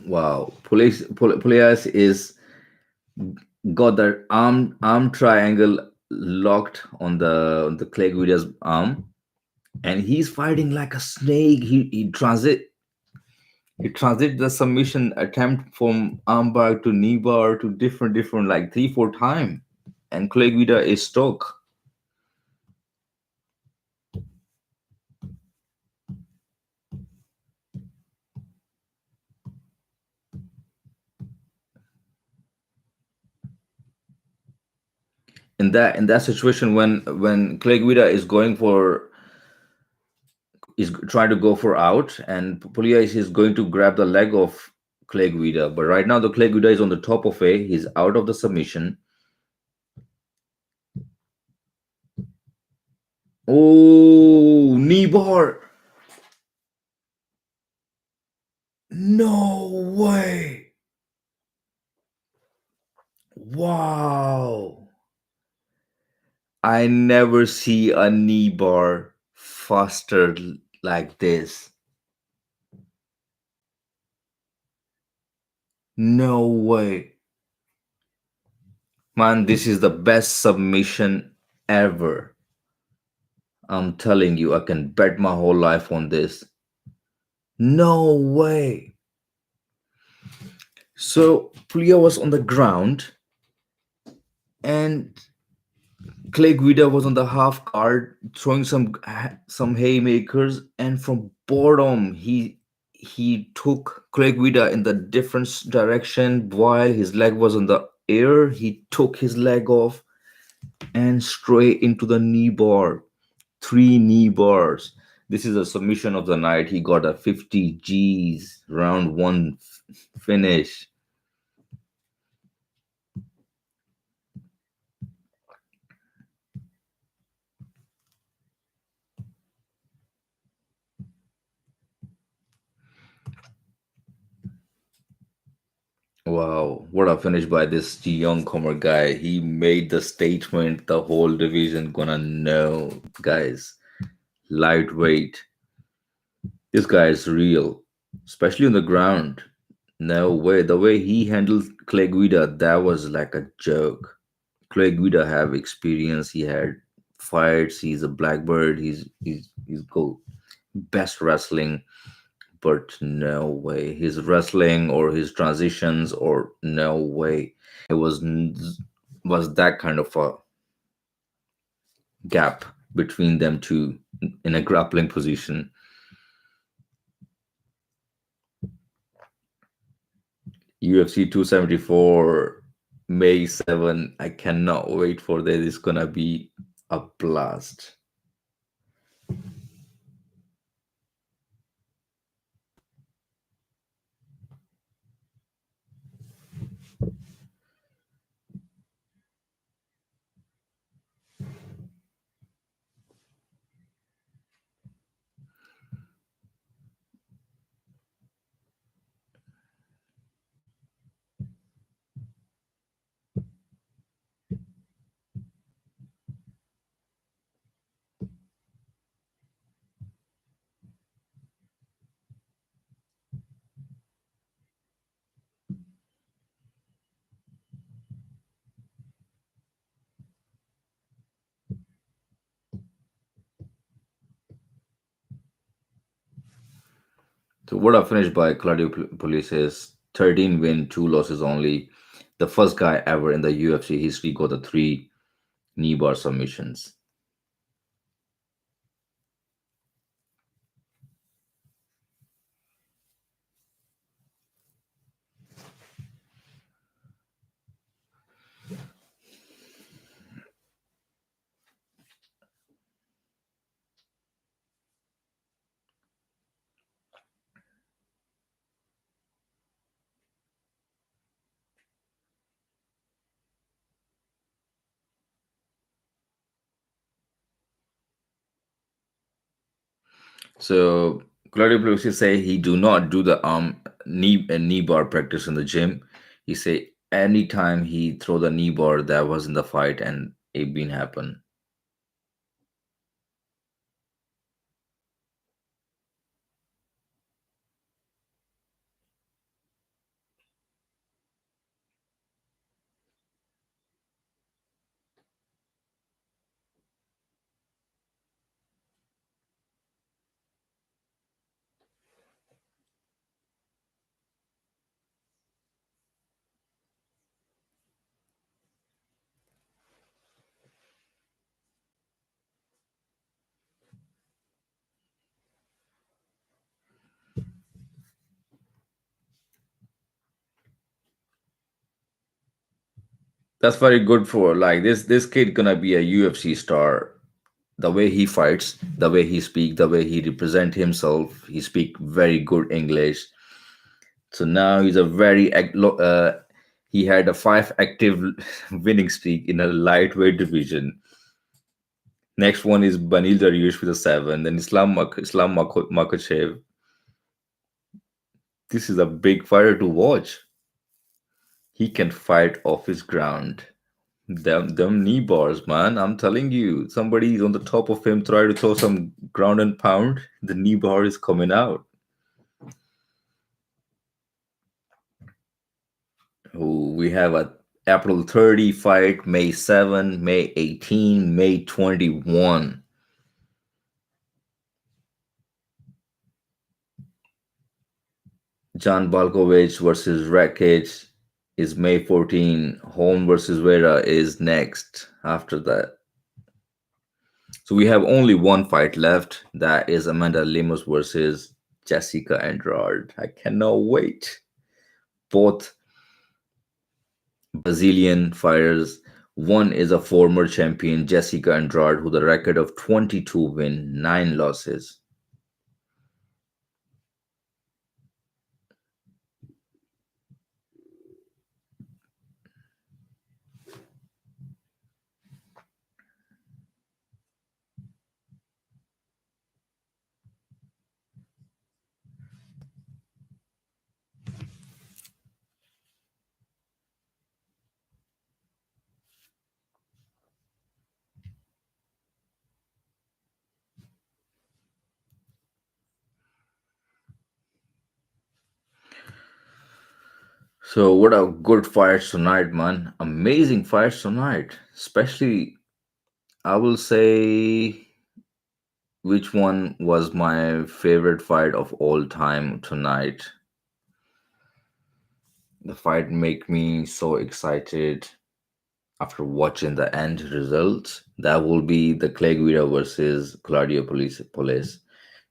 Speaker 1: Wow. Police is got that arm triangle locked on the Clay Guida's arm, and he's fighting like a snake. He transit the submission attempt from armbar to knee bar to different like 3 4 times, and Clay Guida is stuck. In that situation, when Clay Guida is trying to go for out, and Pulia is going to grab the leg of Clay Guida, but right now the Clay Guida is on the top of it. He's out of the submission. Oh, knee bar! No way! Wow! I never see a knee bar faster like this. No way. Man, this is the best submission ever. I'm telling you, I can bet my whole life on this. No way. So Pulia was on the ground and Clay Guida was on the half guard throwing some haymakers, and from bottom he took Clay Guida in the different direction while his leg was in the air. He took his leg off and straight into the knee bar. Three knee bars. This is a submission of the night. He got a 50 G's round one finish. Wow, what a finish by this young comer guy. He made the statement the whole division gonna know. Guys, lightweight. This guy is real, especially on the ground. No way. The way he handled Clay Guida, that was like a joke. Clay Guida have experience. He had fights. He's a blackbird. He's go best wrestling, but no way. His wrestling or his transitions or no way. It was that kind of a gap between them two in a grappling position. UFC 274 May 7. I cannot wait for this. It's gonna be a blast. So what I finished by Claudio Police is 13 win, 2 losses only. The first guy ever in the UFC history got the three knee bar submissions. So Claudio Plessis say he do not do the knee bar practice in the gym. He say anytime he throw the knee bar that was in the fight and it been happen. That's very good for like this kid gonna be a UFC star. The way he fights, the way he speak, the way he represent himself, he speak very good English. So now he's a he had a five active winning streak in a lightweight division. Next one is Banil Dariush with a seven. Then Makachev. This is a big fighter to watch. He can fight off his ground. Them knee bars, man. I'm telling you, somebody's on the top of him, try to throw some ground and pound. The knee bar is coming out. We have a April 30 fight, May 7, May 18, May 21. John Balkovich versus Rakic is May 14. Holm versus Vera is next after that. So we have only one fight left. That is Amanda Lemos versus Jessica Andrade. I cannot wait. Both Brazilian fighters. One is a former champion, Jessica Andrade, with a record of 22 wins, 9 losses. So what a good fights tonight, man. Amazing fights tonight. Especially I will say which one was my favorite fight of all time tonight. The fight make me so excited after watching the end results. That will be the Clay Guida versus Claudio Police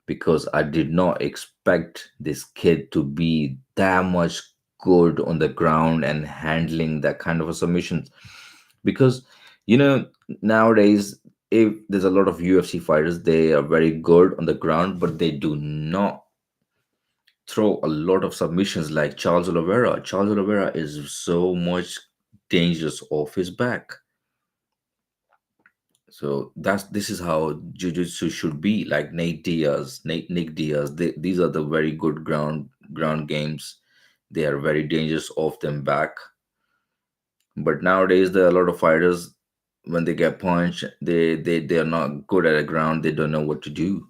Speaker 1: because I did not expect this kid to be that much good on the ground and handling that kind of a submission. Because you know nowadays, if there's a lot of UFC fighters, they are very good on the ground, but they do not throw a lot of submissions like Charles Oliveira. Charles Oliveira is so much dangerous off his back. So this is how jiu-jitsu should be. Like Nick Diaz. These are the very good ground games. They are very dangerous off them back. But nowadays there are a lot of fighters when they get punched, they are not good at the ground. They don't know what to do.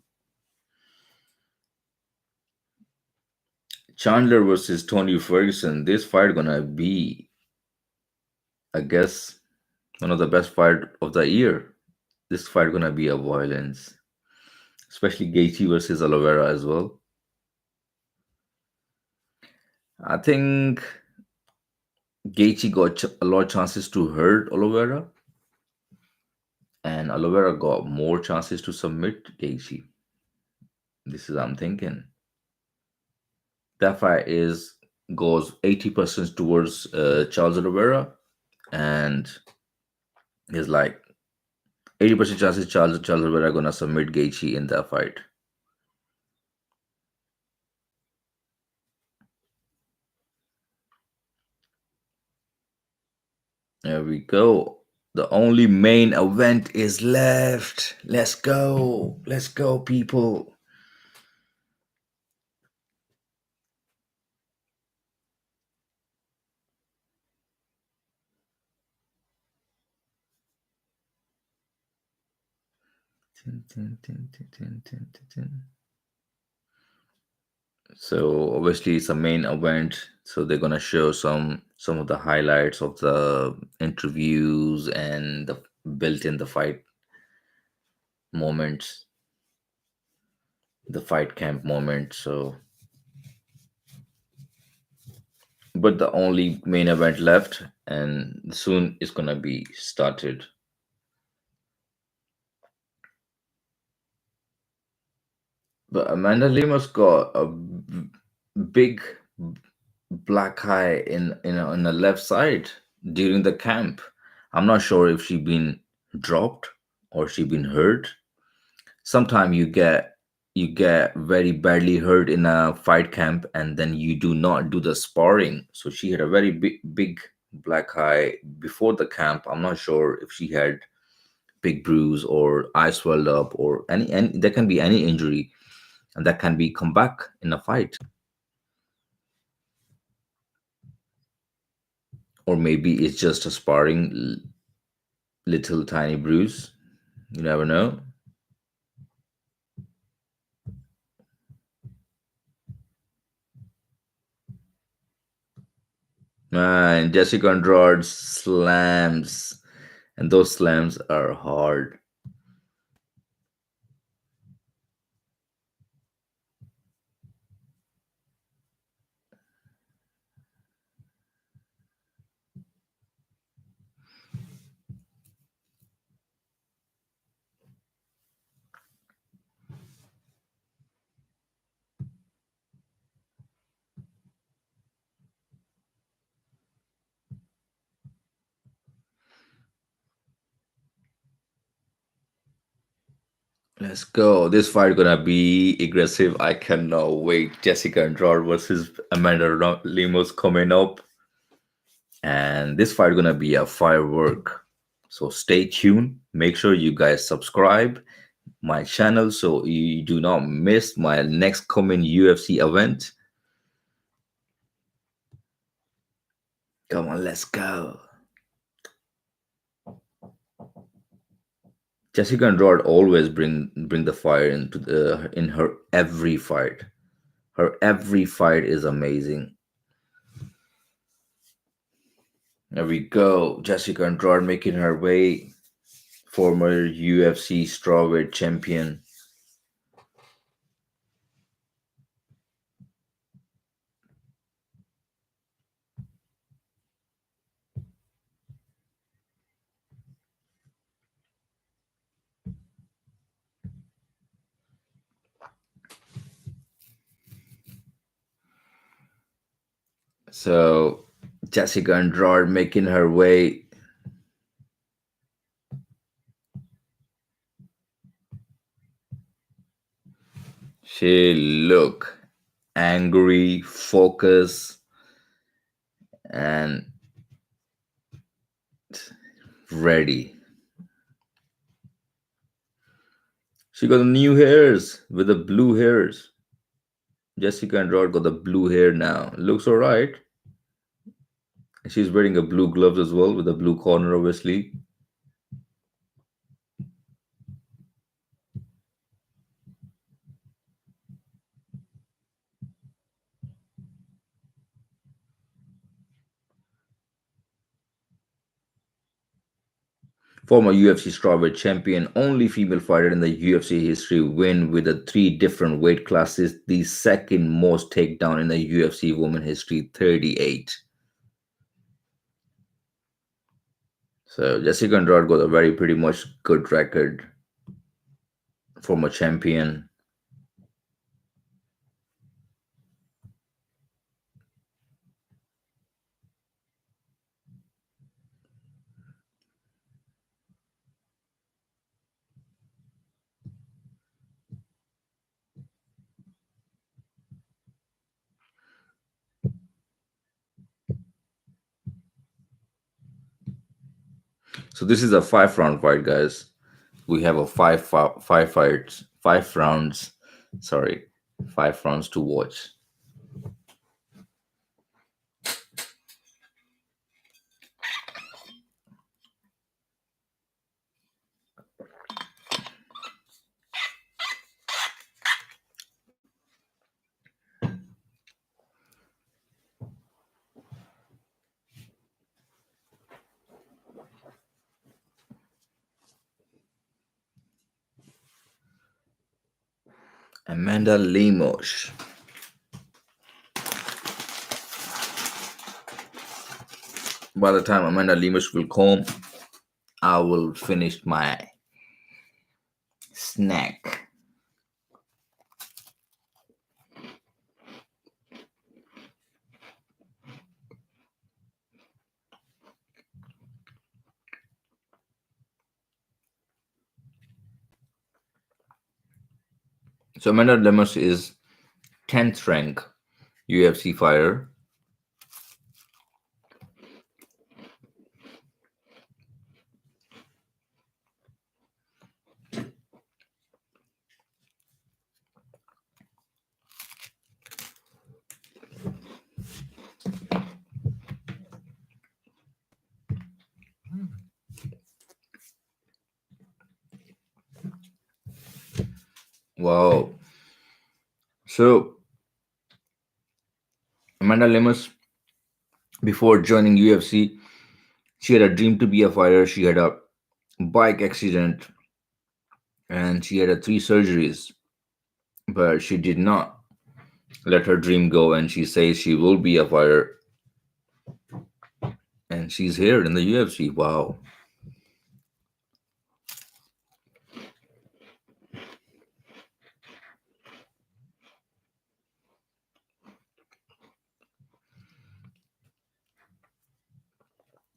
Speaker 1: Chandler versus Tony Ferguson. This fight gonna be, I guess, one of the best fight of the year. This fight gonna be a violence, especially Gaethje versus Oliveira as well. I think Gaethje got a lot of chances to hurt Oliveira, and Oliveira got more chances to submit Gaethje. This is I'm thinking. That fight is goes 80% towards Charles Oliveira, and is like 80% chances Charles Oliveira gonna submit Gaethje in that fight. There we go. The only main event is left. Let's go. Let's go, people. So obviously it's a main event, so they're gonna show some of the highlights of the interviews and the built in the fight moments, the fight camp moments. So, but the only main event left, and soon it's gonna be started. But Amanda Lemus got a big black eye in the left side during the camp. I'm not sure if she been dropped or she been hurt. Sometimes you get very badly hurt in a fight camp and then you do not do the sparring. So she had a very big black eye before the camp. I'm not sure if she had big bruise or eye swelled up or any there can be any injury and that can be come back in a fight. Or maybe it's just a sparring little tiny bruise. You never know. Man, Jessica Andrade slams, and those slams are hard. Let's go. This fight gonna be aggressive. I cannot wait. Jessica Andrade versus Amanda Lemos coming up, and this fight gonna be a firework. So stay tuned. Make sure you guys subscribe my channel so you do not miss my next coming UFC event. Come on, let's go. Jessica Andrade always bring the fire into the in her every fight. Her every fight is amazing. There we go. Jessica Andrade making her way. Former UFC strawweight champion. So Jessica Andrade making her way. She look angry, focused, and ready. She got the new hairs with the blue hairs. Jessica Andrade got the blue hair now. Looks alright. She's wearing a blue gloves as well with a blue corner, obviously. Former UFC strawweight champion, only female fighter in the UFC history win with the three different weight classes, the second most takedown in the UFC women history, 38. So Jessica Andrade got a very pretty much good record. Former champion. So this is a 5 round fight, guys. We have a five fights, 5 rounds. Sorry, 5 rounds to watch. Amanda Lemos. By the time Amanda Lemos will come, I will finish my snack. So Amanda Lemos is 10th rank UFC fighter. Wow. So Amanda Lemos, before joining UFC, she had a dream to be a fighter. She had a bike accident and she had 3 surgeries, but she did not let her dream go. And she says she will be a fighter, and she's here in the UFC. Wow.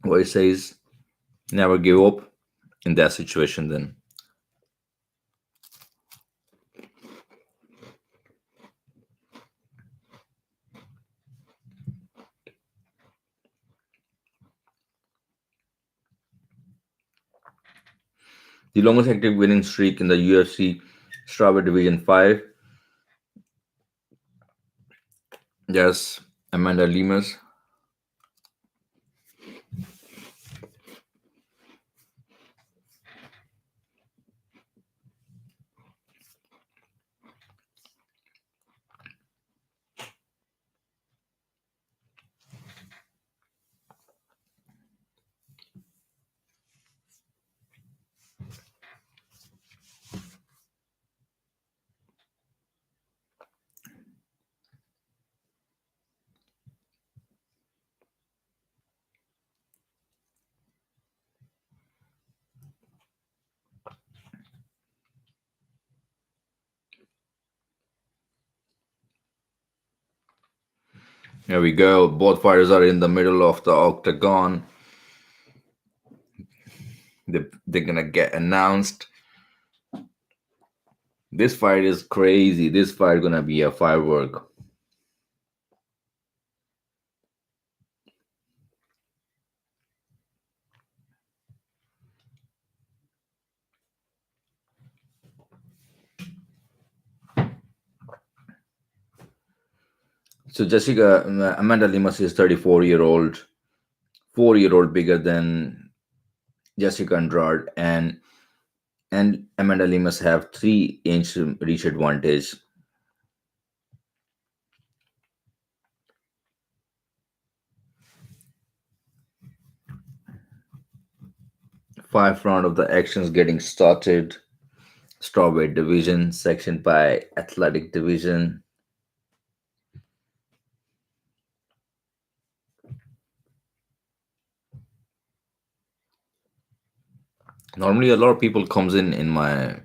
Speaker 1: Well, it says never give up in that situation. Then the longest active winning streak in the UFC strawweight division 5. Yes, Amanda Lemus. Here we go. Both fighters are in the middle of the octagon. They're gonna get announced. This fight is crazy. This fight gonna be a firework. So Jessica Amanda Lemus is 34-year-old, 4-year-old bigger than Jessica Andrade, and Amanda Lemus have 3-inch reach advantage. 5 round of the actions getting started. Strawweight division, sectioned by athletic division. Normally, a lot of people comes in my,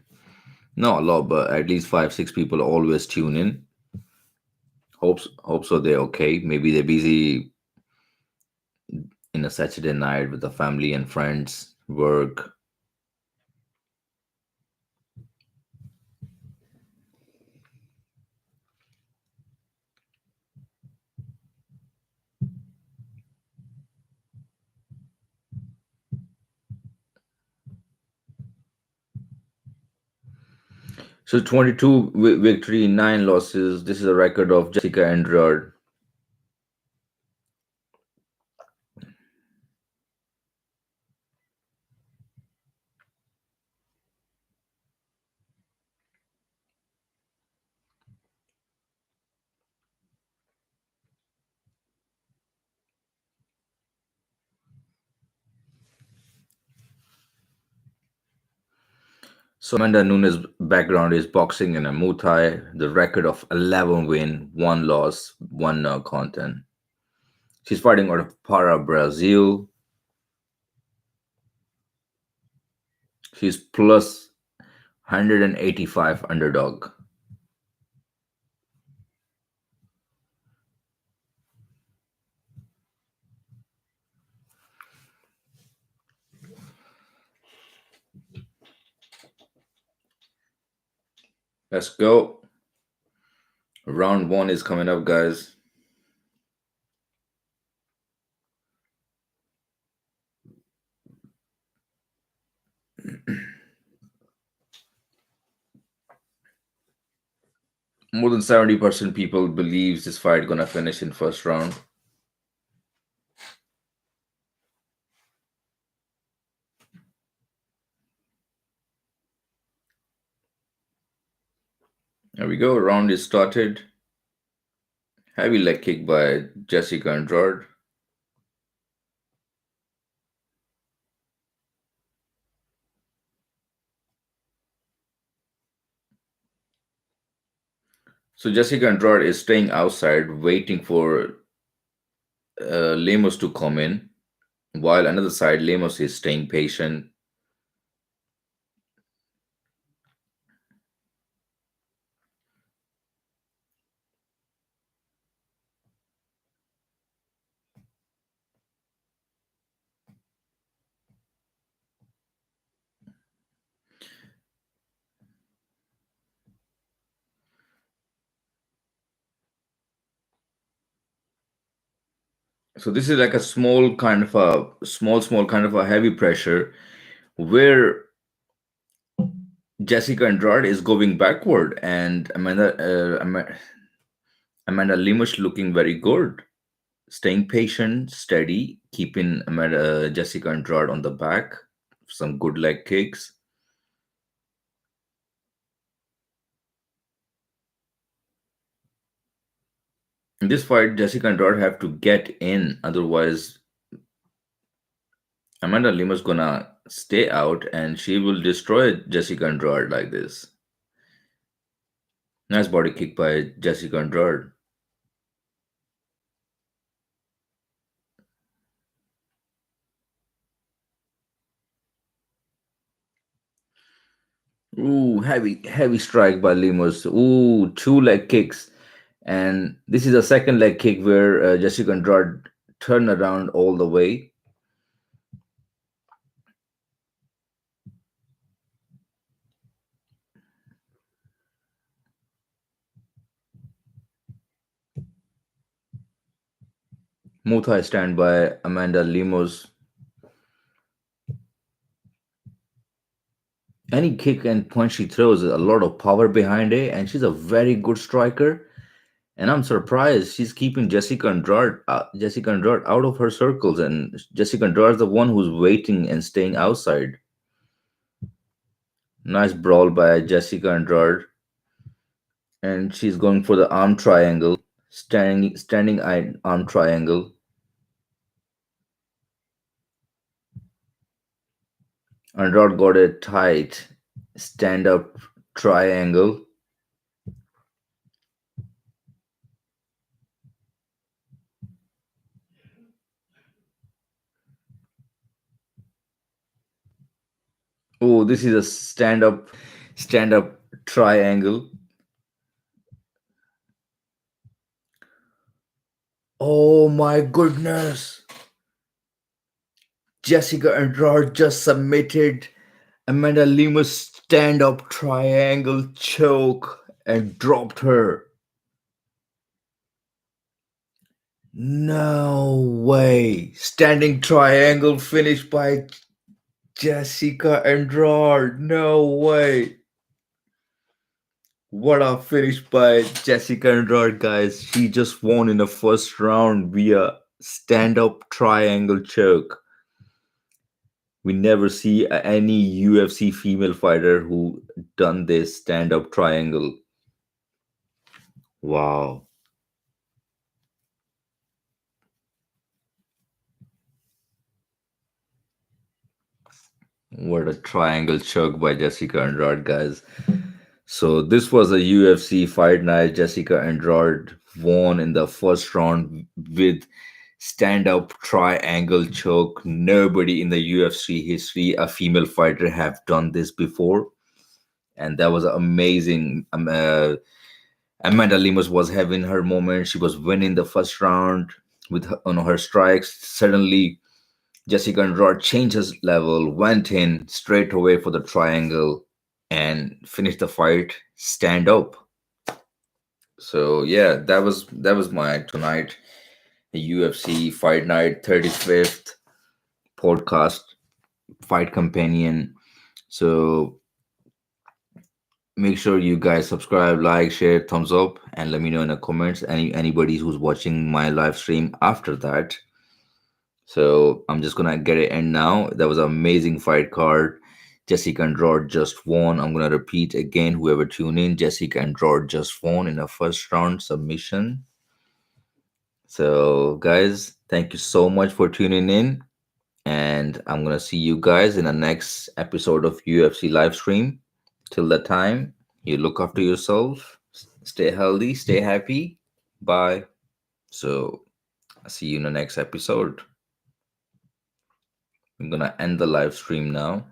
Speaker 1: not a lot, but at least 5 6 people always tune in. Hope so they're okay. Maybe they're busy in a Saturday night with the family and friends, work. So 22 victory, 9 losses. This is a record of Jessica Andrade. So Amanda Nunes' background is boxing and a Muay Thai, the record of 11 win, 1 loss, 1 no content. She's fighting out of Para, Brazil. She's plus 185 underdog. Let's go. Round 1 is coming up, guys. More than 70% people believes this fight gonna finish in first round. There we go. Round is started. Heavy leg kick by Jessica Andrade. So Jessica Andrade is staying outside, waiting for Lemos to come in, while another side Lemos is staying patient. So this is like a small kind of a heavy pressure where Jessica Andrade is going backward and Amanda Lemos looking very good, staying patient, steady, keeping Jessica Andrade on the back, some good leg kicks. In this fight, Jessica Andrade have to get in, otherwise Amanda Lemos gonna stay out and she will destroy Jessica Andrade like this. Nice body kick by Jessica Andrade. Ooh, heavy strike by Lemos. Ooh, 2 leg kicks. And this is a second leg kick where Jessica Andrade turned around all the way. Muay Thai stand by Amanda Lemos. Any kick and punch she throws, a lot of power behind it, and she's a very good striker. And I'm surprised she's keeping Jessica Andrade out of her circles, and Jessica Andrade is the one who's waiting and staying outside. Nice brawl by Jessica Andrade, and she's going for the arm triangle, standing arm triangle. Andrade got a tight stand up triangle. Oh, this is a stand up triangle. Oh my goodness. Jessica Andrade just submitted Amanda Lemus stand up triangle choke and dropped her. No way. Standing triangle finish by Jessica Andrade. No way. What a finish by Jessica Andrade, guys. She just won in the first round via stand up triangle choke. We never see any UFC female fighter who done this stand up triangle. Wow. What a triangle choke by Jessica Andrade, guys. So this was a UFC fight night. Jessica Andrade won in the first round with stand-up triangle choke. Nobody in the UFC history, a female fighter, have done this before, and that was amazing. Amanda Lemus was having her moment. She was winning the first round with on her strikes. Suddenly, Jessica Andrade changed his level, went in straight away for the triangle, and finished the fight stand up. So yeah, that was my tonight UFC Fight Night 35th podcast fight companion. So make sure you guys subscribe, like, share, thumbs up, and let me know in the comments anybody who's watching my live stream after that. So I'm just gonna get it end now. That was an amazing fight card. Jessica Andrade just won. I'm gonna repeat again. Whoever tuned in, Jessica Andrade just won in a first round submission. So guys, thank you so much for tuning in, and I'm gonna see you guys in the next episode of UFC live stream. Till that time, you look after yourself, stay healthy, stay happy. Bye. So I'll see you in the next episode. I'm gonna end the live stream now.